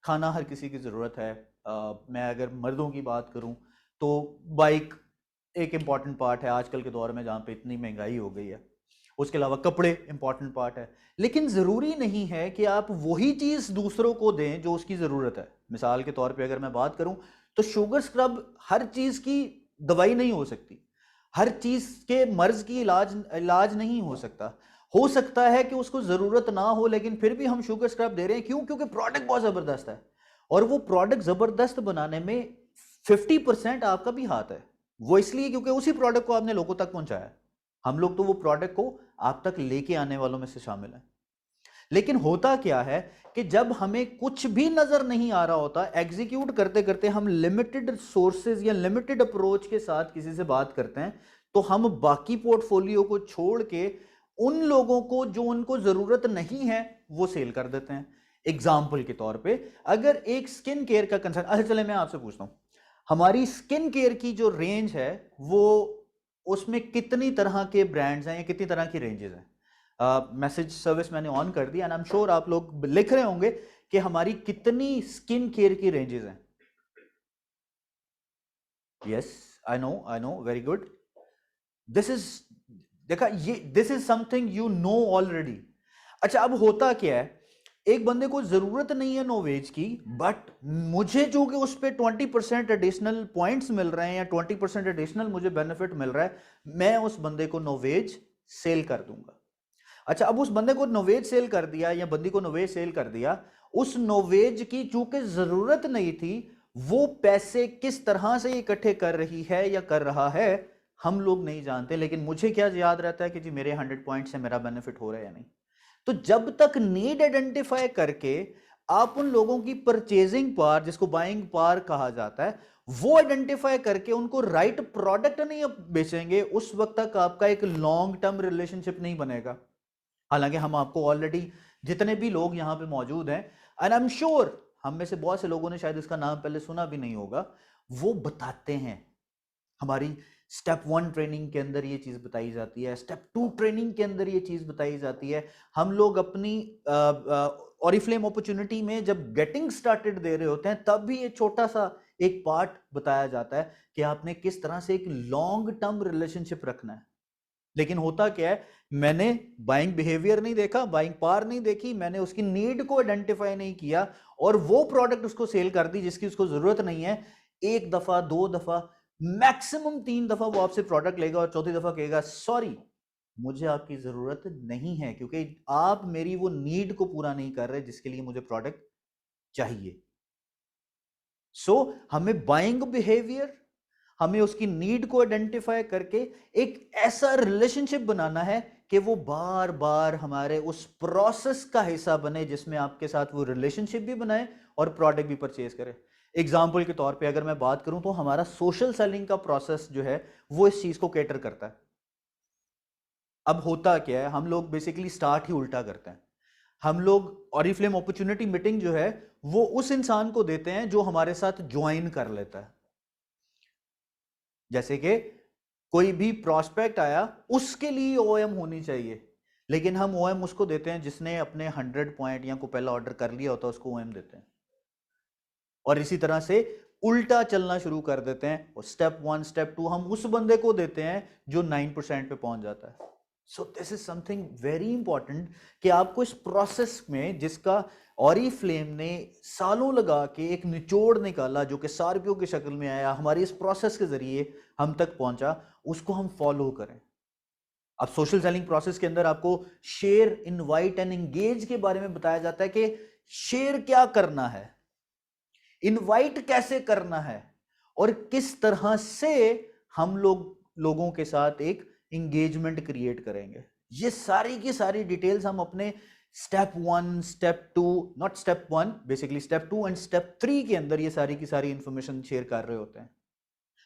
खाना हर किसी की जरूरत है, मैं अगर मर्दों की बात करूं तो बाइक एक इम्पॉर्टेंट पार्ट है आजकल के दौर में जहाँ पे इतनी महंगाई हो गई है। उसके अलावा कपड़े इम्पॉर्टेंट पार्ट है, लेकिन ज़रूरी नहीं है कि आप वही चीज़ दूसरों को दें जो उसकी ज़रूरत है। मिसाल के तौर पे अगर मैं बात करूं तो शुगर स्क्रब हर चीज़ की दवाई नहीं हो सकती, हर चीज़ के मर्ज की इलाज नहीं हो सकता। हो सकता है कि उसको ज़रूरत ना हो लेकिन फिर भी हम शुगर स्क्रब दे रहे हैं। क्यों? क्योंकि प्रोडक्ट बहुत ज़बरदस्त है और वो प्रोडक्ट ज़बरदस्त बनाने में 50% आपका भी हाथ है। वो इसलिए क्योंकि उसी प्रोडक्ट को आपने लोगों तक पहुंचाया। हम लोग तो वो प्रोडक्ट को आप तक लेके आने वालों में से शामिल हैं। लेकिन होता क्या है कि जब हमें कुछ भी नजर नहीं आ रहा होता, एग्जीक्यूट करते करते हम लिमिटेड सोर्सेज या लिमिटेड अप्रोच के साथ किसी से बात करते हैं, तो हम बाकी पोर्टफोलियो को छोड़ के उन लोगों को जो उनको जरूरत नहीं है वो सेल कर देते हैं। एग्जाम्पल के तौर पे अगर एक स्किन केयर का कंसर्न, अच्छा चले मैं आपसे पूछता हूं, हमारी स्किन केयर की जो रेंज है वो उसमें कितनी तरह के ब्रांड्स हैं या कितनी तरह की रेंजेस हैं? मैसेज सर्विस मैंने ऑन कर दिया एंड आई एम श्योर आप लोग लिख रहे होंगे कि हमारी कितनी स्किन केयर की रेंजेस हैं। Yes, I know, very good. This is, देखा, ये this is something you know already. अच्छा, अब होता क्या है, एक बंदे को जरूरत नहीं है नोवेज की, बट मुझे जो कि उस पर 20% एडिशनल पॉइंट्स मिल रहे हैं या 20% एडिशनल मुझे बेनिफिट मिल रहा है, मैं उस बंदे को नोवेज सेल कर दूंगा। अच्छा, अब उस बंदे को नोवेज सेल कर दिया या बंदी को नोवेज सेल कर दिया, उस नोवेज की चूंकि जरूरत नहीं थी, वो पैसे किस तरह से इकट्ठे कर रही है या कर रहा है हम लोग नहीं जानते, लेकिन मुझे क्या याद रहता है कि जी मेरे 100 पॉइंट से मेरा बेनिफिट हो रहा है या नहीं। तो जब तक नीड आइडेंटिफाई करके आप उन लोगों की परचेजिंग पावर, जिसको बाइंग पावर कहा जाता है, वो आइडेंटिफाई करके उनको राइट प्रोडक्ट नहीं बेचेंगे, उस वक्त तक आपका एक लॉन्ग टर्म रिलेशनशिप नहीं बनेगा। हालांकि हम आपको ऑलरेडी, जितने भी लोग यहाँ पे मौजूद हैं, एंड आई एम श्योर हम में से बहुत से लोगों ने शायद इसका नाम पहले सुना भी नहीं होगा, वो बताते हैं। हमारी स्टेप 1 ट्रेनिंग के अंदर ये चीज बताई जाती है, स्टेप 2 ट्रेनिंग के अंदर ये चीज बताई जाती है। हम लोग अपनी ऑरिफ्लेम अपॉर्चुनिटी में जब गेटिंग स्टार्टेड दे रहे होते हैं, तब भी ये छोटा सा एक पार्ट बताया जाता है कि आपने किस तरह से एक लॉन्ग टर्म रिलेशनशिप रखना है। लेकिन होता क्या है, मैंने बाइंग बिहेवियर नहीं देखा, बाइंग पावर नहीं देखी, मैंने उसकी नीड को आइडेंटिफाई नहीं किया और वो प्रोडक्ट उसको सेल कर दी जिसकी उसको जरूरत नहीं है। एक दफा, 2 दफा, मैक्सिमम 3 दफा वो आपसे प्रोडक्ट लेगा और चौथी दफा कहेगा सॉरी मुझे आपकी जरूरत नहीं है, क्योंकि आप मेरी वो नीड को पूरा नहीं कर रहे जिसके लिए मुझे प्रोडक्ट चाहिए। सो हमें बाइंग बिहेवियर, हमें उसकी नीड को आइडेंटिफाई करके एक ऐसा रिलेशनशिप बनाना है कि वो बार बार हमारे उस प्रोसेस का हिस्सा बने, जिसमें आपके साथ वो रिलेशनशिप भी बनाए और प्रोडक्ट भी परचेज करे। एग्जाम्पल के तौर पे अगर मैं बात करूं तो हमारा सोशल सेलिंग का प्रोसेस जो है वो इस चीज को कैटर करता है। अब होता क्या है, हम लोग बेसिकली स्टार्ट ही उल्टा करते हैं। हम लोग ऑरिफ्लेम अपॉर्चुनिटी मीटिंग जो है वो उस इंसान को देते हैं जो हमारे साथ ज्वाइन कर लेता है। जैसे कि कोई भी प्रोस्पेक्ट आया उसके लिए ओएम होनी चाहिए, लेकिन हम ओएम उसको देते हैं जिसने अपने 100 पॉइंट या को पहला ऑर्डर कर लिया होता है, उसको ओएम देते हैं। और इसी तरह से उल्टा चलना शुरू कर देते हैं, और स्टेप 1 स्टेप 2 हम उस बंदे को देते हैं जो 9% पे पहुंच जाता है। सो this is something very important कि आपको इस प्रोसेस में, जिसका ऑरिफ्लेम ने सालों लगा के एक निचोड़ निकाला जो कि सार्पियों की शक्ल में आया, हमारी इस प्रोसेस के जरिए हम तक पहुंचा, उसको हम फॉलो करें। अब सोशल सेलिंग प्रोसेस के अंदर आपको शेयर, इनवाइट एंड एंगेज के बारे में बताया जाता है कि शेयर क्या करना है, इनवाइट कैसे करना है, और किस तरह से हम लोगों के साथ एक एंगेजमेंट क्रिएट करेंगे। ये सारी की सारी डिटेल्स हम अपने step 1 step 2, not step 1, basically step 2 and step 3 के अंदर ये सारी की सारी इंफॉर्मेशन शेयर कर रहे होते हैं।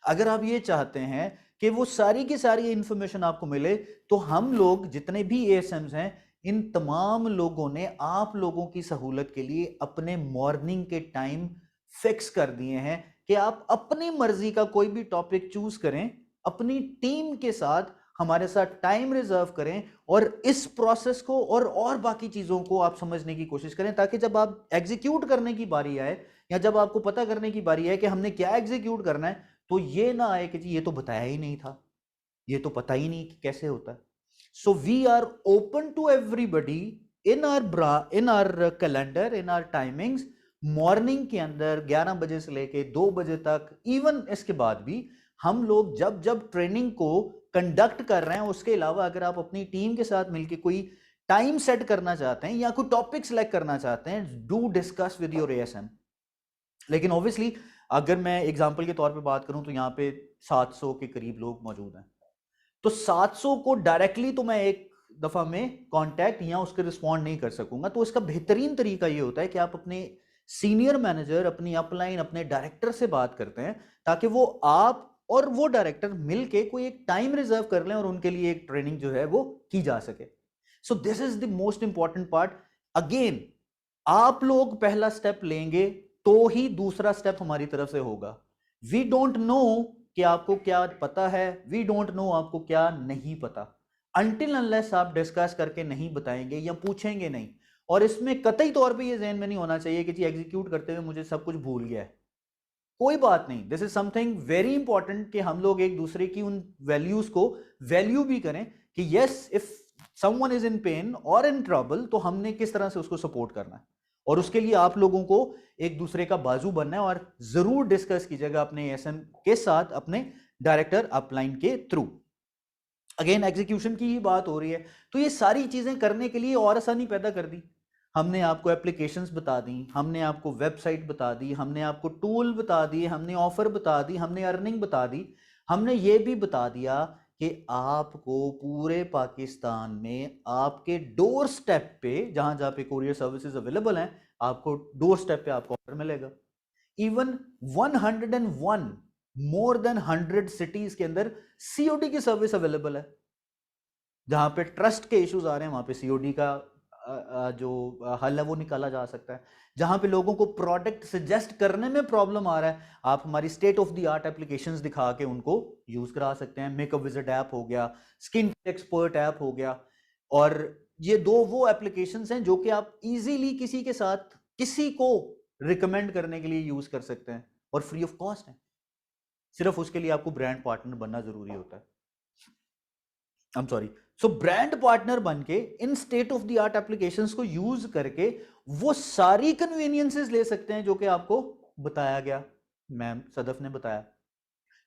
अगर आप ये चाहते हैं कि वो सारी की सारी इंफॉर्मेशन आपको मिले, तो हम लोग जितने भी एएसएम्स हैं, इन तमाम लोगों ने आप लोगों की सहूलत के लिए अपने मॉर्निंग के टाइम फिक्स कर दिए हैं कि आप अपनी मर्जी का कोई भी टॉपिक चूज करें, अपनी टीम के साथ हमारे साथ टाइम रिजर्व करें, और इस प्रोसेस को और बाकी चीजों को आप समझने की कोशिश करें, ताकि जब आप एग्जीक्यूट करने की बारी आए, या जब आपको पता करने की बारी आए कि हमने क्या एग्जीक्यूट करना है, तो ये ना आए कि जी ये तो बताया ही नहीं था, ये तो पता ही नहीं कि कैसे होता है। So we are open to everybody in our calendar, in our timings. Morning के अंदर 11 बजे से लेके 2 बजे तक, इवन इसके बाद भी हम लोग जब जब ट्रेनिंग को कंडक्ट कर रहे हैं, उसके अलावा अगर आप अपनी टीम के साथ मिलकर कोई टाइम सेट करना चाहते हैं या कोई टॉपिक सेलेक्ट करना चाहते हैं, do discuss with your ASM. लेकिन ऑब्वियसली अगर मैं एग्जांपल के तौर पे बात करूं तो यहाँ पे 700 के करीब लोग मौजूद हैं, तो 700 को डायरेक्टली तो मैं एक दफा में कांटेक्ट या उसके रिस्पॉन्ड नहीं कर सकूंगा। तो इसका बेहतरीन तरीका ये होता है कि आप अपने सीनियर मैनेजर, अपनी अपलाइन, अपने डायरेक्टर से बात करते हैं, ताकि वो आप और वो डायरेक्टर मिलके कोई एक टाइम रिजर्व कर लें और उनके लिए एक ट्रेनिंग जो है वो की जा सके। सो this is the most important part. Again, आप लोग पहला स्टेप लेंगे तो ही दूसरा स्टेप हमारी तरफ से होगा। वी डोंट नो कि आपको क्या पता है, वी डोंट नो आपको क्या नहीं पता, अनटिल अनलेस आप डिस्कस करके नहीं बताएंगे या पूछेंगे नहीं। और इसमें कतई तौर पे ये ज़हन में नहीं होना चाहिए कि जी एग्जीक्यूट करते हुए मुझे सब कुछ भूल गया है। कोई बात नहीं, this is something very important कि हम लोग एक दूसरे की उन वैल्यूज को वैल्यू भी करें कि yes, if someone is in pen और इन ट्रबल, तो हमने किस तरह से उसको सपोर्ट करना है। और उसके लिए आप लोगों को एक दूसरे का बाजू बनना है, और जरूर डिस्कस कीजिएगा अपने एएसएम के साथ, अपने डायरेक्टर अपलाइन के थ्रू। अगेन एग्जीक्यूशन की ही बात हो रही है, तो ये सारी चीजें करने के लिए और आसानी पैदा कर दी। हमने आपको एप्लीकेशंस बता दी, हमने आपको वेबसाइट बता दी, हमने आपको टूल बता दिए, हमने ऑफर बता दी, हमने अर्निंग बता दी, हमने ये भी बता दिया कि आपको पूरे पाकिस्तान में आपके डोर स्टेप पे, जहां जहां पे कोरियर सर्विसेज अवेलेबल हैं, आपको डोर स्टेप पे आपको ऑर्डर मिलेगा। इवन 101 मोर देन 100 सिटीज के अंदर सीओडी की सर्विस अवेलेबल है। जहां पे ट्रस्ट के इश्यूज आ रहे हैं, वहां पे सीओडी का जो हल है वो निकाला जा सकता है। जहां पे लोगों को प्रोडक्ट सजेस्ट करने में प्रॉब्लम आ रहा है, आप हमारी state of the art applications दिखा के उनको यूज करा सकते हैं। मेक अ विजिट ऐप हो गया, स्किन एक्सपर्ट ऐप हो गया, और ये दो वो एप्लीकेशंस हैं जो कि आप इजीली किसी के साथ किसी को रिकमेंड करने के लिए यूज कर सकते हैं, और फ्री ऑफ कॉस्ट है। सिर्फ उसके लिए आपको ब्रांड पार्टनर बनना जरूरी होता है। I'm sorry. So brand partner बनके इन state of the art applications को यूज करके वो सारी कन्वीनियंसेस ले सकते हैं जो कि आपको बताया गया, मैम सदफ ने बताया।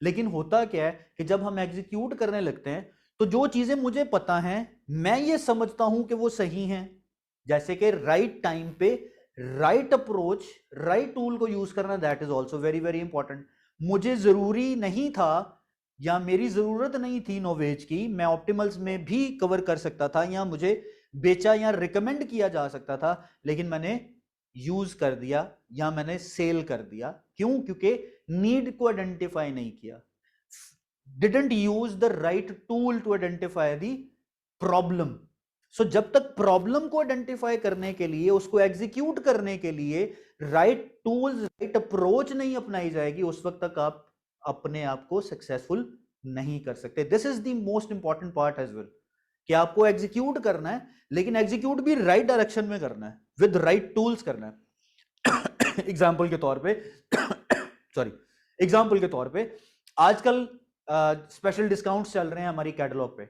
लेकिन होता क्या है कि जब हम एग्जीक्यूट करने लगते हैं, तो जो चीजें मुझे पता हैं, मैं ये समझता हूं कि वो सही हैं, जैसे कि राइट टाइम पे राइट अप्रोच, राइट टूल को यूज करना, that is also very very important. मुझे जरूरी नहीं था या मेरी जरूरत नहीं थी नोवेज की, मैं ऑप्टिमल्स में भी कवर कर सकता था, या मुझे बेचा या रिकमेंड किया जा सकता था, लेकिन मैंने यूज कर दिया या मैंने सेल कर दिया। क्यों? क्योंकि नीड को आइडेंटिफाई नहीं किया, didn't use the right tool to identify the problem. So जब तक प्रॉब्लम को आइडेंटिफाई करने के लिए, उसको एग्जीक्यूट करने के लिए राइट टूल्स, राइट अप्रोच नहीं अपनाई जाएगी, उस वक्त तक आप अपने आप को सक्सेसफुल नहीं कर सकते। This is the most important part as well, कि आपको एग्जीक्यूट करना है, लेकिन एग्जीक्यूट भी राइट डायरेक्शन में करना है, विद राइट टूल्स करना है। एग्जाम्पल के तौर पे सॉरी, एग्जाम्पल के तौर पे आजकल स्पेशल डिस्काउंट्स चल रहे हैं हमारी कैटलॉग पे।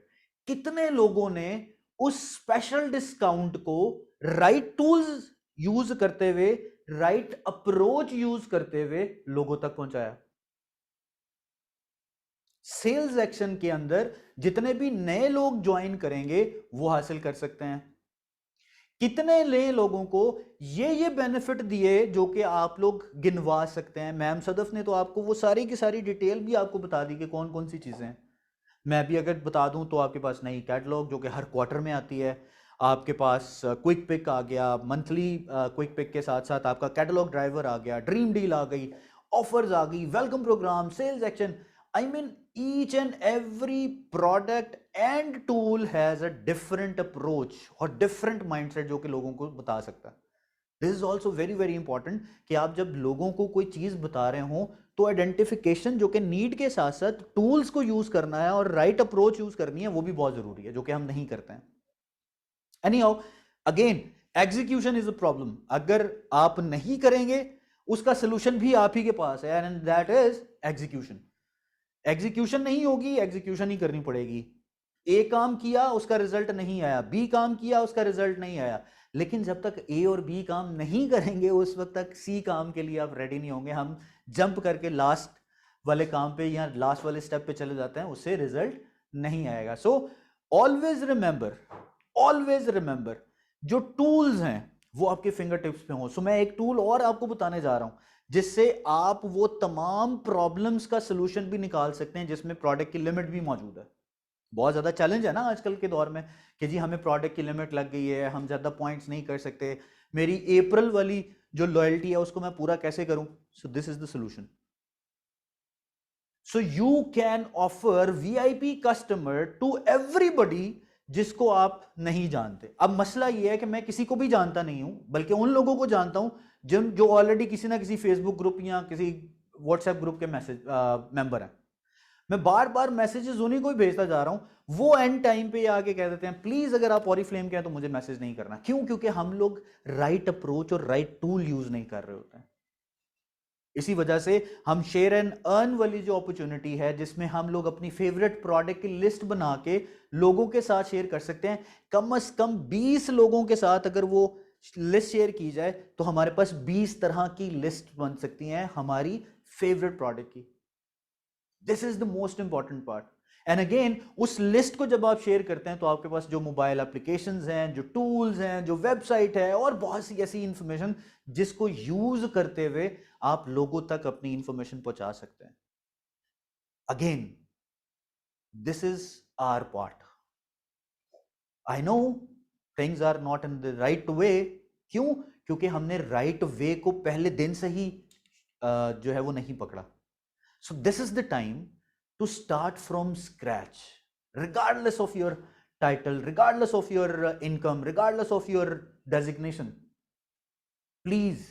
कितने लोगों ने उस स्पेशल डिस्काउंट को राइट टूल्स यूज करते हुए, राइट अप्रोच यूज करते हुए लोगों तक पहुंचाया? सेल्स एक्शन के अंदर जितने भी नए लोग ज्वाइन करेंगे वो हासिल कर सकते हैं। कितने नए लोगों को ये बेनिफिट दिए जो कि आप लोग गिनवा सकते हैं। मैम सदफ ने तो आपको वो सारी की सारी डिटेल भी आपको बता दी कि कौन कौन सी चीजें हैं। मैं भी अगर बता दूं तो आपके पास नई कैटलॉग जो कि हर क्वार्टर में आती है, आपके पास क्विक पिक आ गया, मंथली क्विक पिक के साथ साथ आपका कैटलॉग ड्राइवर आ गया, ड्रीम डील आ गई, ऑफर्स आ गई, welcome program, sales action. I mean, each and every product and tool has a different approach और different mindset जो कि लोगों को बता सकता है। This is also very very important कि आप जब लोगों को कोई चीज बता रहे हो तो आइडेंटिफिकेशन जो कि नीड के साथ साथ टूल्स को यूज करना है और राइट अप्रोच यूज करनी है, वो भी बहुत जरूरी है, जो कि हम नहीं करते हैं। Anyhow, again, execution is a problem। अगर आप नहीं करेंगे उसका सोल्यूशन भी आप ही के पास है, and that is execution। Execution नहीं होगी, एग्जीक्यूशन ही करनी पड़ेगी। ए काम किया उसका रिजल्ट नहीं आया, बी काम किया उसका रिजल्ट नहीं आया, लेकिन जब तक ए और बी काम नहीं करेंगे उस वक्त तक सी काम के लिए आप रेडी नहीं होंगे। हम जंप करके लास्ट वाले काम पे या लास्ट वाले स्टेप पे चले जाते हैं, उससे रिजल्ट नहीं आएगा। सो ऑलवेज रिमेंबर जो टूल्स हैं वो आपके फिंगर टिप्स पे हो। सो मैं एक टूल और आपको बताने जा रहा हूं जिससे आप वो तमाम प्रॉब्लम्स का सलूशन भी निकाल सकते हैं, जिसमें प्रोडक्ट की लिमिट भी मौजूद है। बहुत ज़्यादा चैलेंज है ना आजकल के दौर में कि जी हमें प्रोडक्ट की लिमिट लग गई है, हम ज़्यादा पॉइंट्स नहीं कर सकते, मेरी अप्रैल वाली जो लॉयल्टी है उसको मैं पूरा कैसे करूं? So this is the solution. So you can offer VIP customer to everybody जिसको आप नहीं जानते। अब मसला यह है कि मैं किसी को भी जानता नहीं हूं, बल्कि उन लोगों को जानता हूं जो ऑलरेडी किसी ना किसी फेसबुक ग्रुप या किसी व्हाट्सएप ग्रुप के मेंबर हैं। मैं बार बार मैसेजेस उन्हीं को ही भेजता जा रहा हूं। वो एंड टाइम पे आके कह देते हैं प्लीज अगर आप ऑरिफ्लेम के हैं तो मुझे मैसेज नहीं करना। क्यों? क्योंकि हम लोग राइट अप्रोच और राइट टूल यूज नहीं कर रहे होते हैं। इसी वजह से हम शेयर एंड अर्न वाली जो अपॉर्चुनिटी है, जिसमें हम लोग अपनी फेवरेट प्रोडक्ट की लिस्ट बना के लोगों के साथ शेयर कर सकते हैं। कम से कम 20 लोगों के साथ अगर वो लिस्ट शेयर की जाए तो हमारे पास 20 तरह की लिस्ट बन सकती हैं हमारी फेवरेट प्रोडक्ट की। This is the most important part. And again, उस लिस्ट को जब आप शेयर करते हैं तो आपके पास जो मोबाइल एप्लीकेशंस हैं, जो टूल्स हैं, जो वेबसाइट है और बहुत सी ऐसी इंफॉर्मेशन जिसको यूज करते हुए आप लोगों तक अपनी इंफॉर्मेशन पहुंचा सकते हैं। Again, this is our part. I know things are not in the right way. क्यों? क्योंकि हमने राइट वे को पहले दिन से ही जो है वो नहीं पकड़ा। सो this is the time to start from scratch, regardless of your title, regardless of your income, regardless of your designation। Please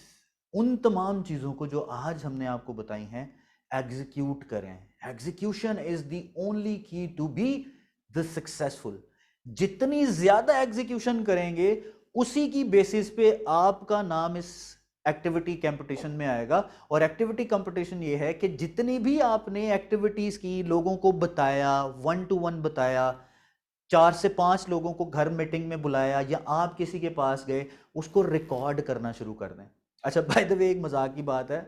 उन तमाम चीजों को जो आज हमने आपको बताई हैं एग्जीक्यूट करें। एग्जीक्यूशन इज द ओनली की टू बी द सक्सेसफुल। जितनी ज्यादा एग्जीक्यूशन करेंगे उसी की बेसिस पे आपका नाम इस एक्टिविटी कंपटीशन में आएगा। और एक्टिविटी कंपटीशन ये है कि जितनी भी आपने एक्टिविटीज की, लोगों को बताया, 1 to 1 बताया, 4 से 5 लोगों को घर मीटिंग में बुलाया या आप किसी के पास गए, उसको रिकॉर्ड करना शुरू कर दें। अच्छा, बाय द वे एक मजाक की बात है,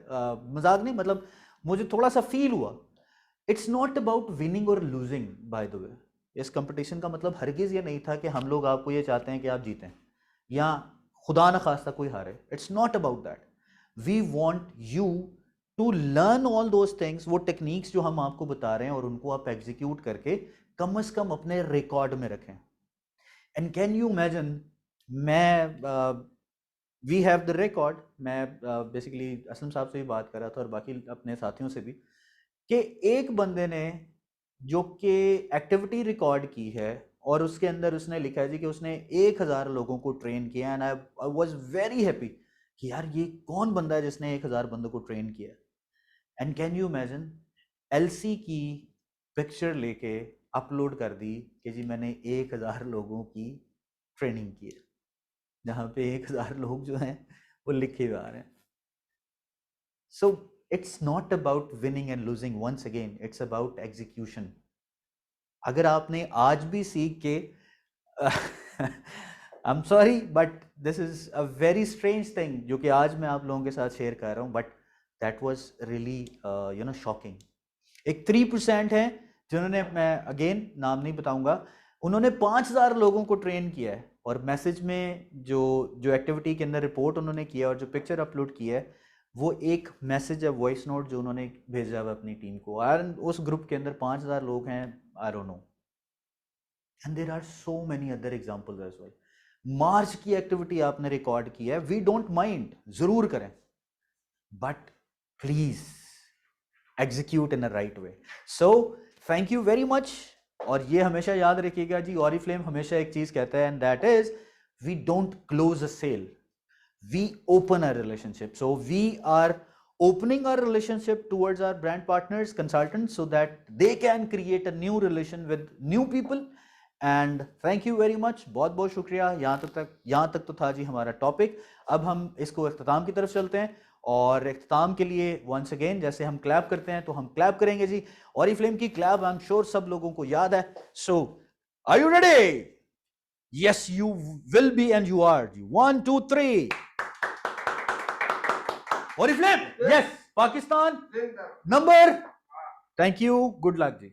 मजाक नहीं, मतलब मुझे थोड़ा सा फील हुआ, इट्स नॉट अबाउट विनिंग और लूजिंग। बाय द वे, इस कंपटीशन का मतलब हरगिज ये नहीं था कि हम लोग आपको ये चाहते हैं कि आप जीतें या खुदा न खास्ता कोई हारे। It's not about that. We want you to learn all those things, वो टेक्निक्स जो हम आपको बता रहे हैं, और उनको आप एग्जीक्यूट करके कम से कम अपने रिकॉर्ड में रखें। एंड कैन यू इमेजिन, मैं वी हैव द रिकॉर्ड। मैं बेसिकली असलम साहब से भी बात कर रहा था और बाकी अपने साथियों से भी, कि एक बंदे ने जो कि एक्टिविटी रिकॉर्ड की है और उसके अंदर उसने लिखा है जी कि उसने 1000 लोगों को ट्रेन किया, and I was very happy कि यार ये कौन बंदा है जिसने 1000 बंदों को ट्रेन किया। And can you imagine, LC की पिक्चर लेके अपलोड कर दी कि जी मैंने 1000 लोगों की ट्रेनिंग की है, जहाँ पे 1000 लोग जो हैं वो लिखे हुए आ रहे हैं। So it's not about winning and losing, once again it's about execution. अगर आपने आज भी सीख के I am sorry but this is a very strange thing जो कि आज मैं आप लोगों के साथ शेयर कर रहा हूँ, but that was really you know shocking. एक 3% है जिन्होंने, मैं अगेन नाम नहीं बताऊंगा, उन्होंने 5000 लोगों को ट्रेन किया है, और मैसेज में जो एक्टिविटी के अंदर रिपोर्ट उन्होंने किया और जो पिक्चर अपलोड किया है वो एक मैसेज है, वॉइस नोट जो उन्होंने भेजा है अपनी टीम को, और उस ग्रुप के अंदर 5000 लोग हैं, I don't know. And there are so many other examples as well. March की एक्टिविटी आपने रिकॉर्ड की है, वी डोंट माइंड, जरूर करें, but please execute in a right way. So thank you very much. और ये हमेशा याद रखिएगा जी, ऑरिफ्लेम हमेशा एक चीज कहता है, and that is we don't close a sale, we open our relationship. So we are opening our relationship towards our brand partners, consultants, so that they can create a new relation with new people. And thank you very much, बहुत बहुत शुक्रिया। यहाँ तक तो था जी हमारा topic. अब हम इसको इख्तिताम की तरफ चलते हैं, और इख्तिताम के लिए वंस अगेन जैसे हम क्लैप करते हैं तो हम क्लैप करेंगे जी। ऑरिफ्लेम की क्लैप आई एम श्योर सब लोगों को याद है। So are you ready? Yes, you will be, and you are. 1, 2, 3. Oriflame. Yes. Pakistan. Number. Thank you. Good luck, ji.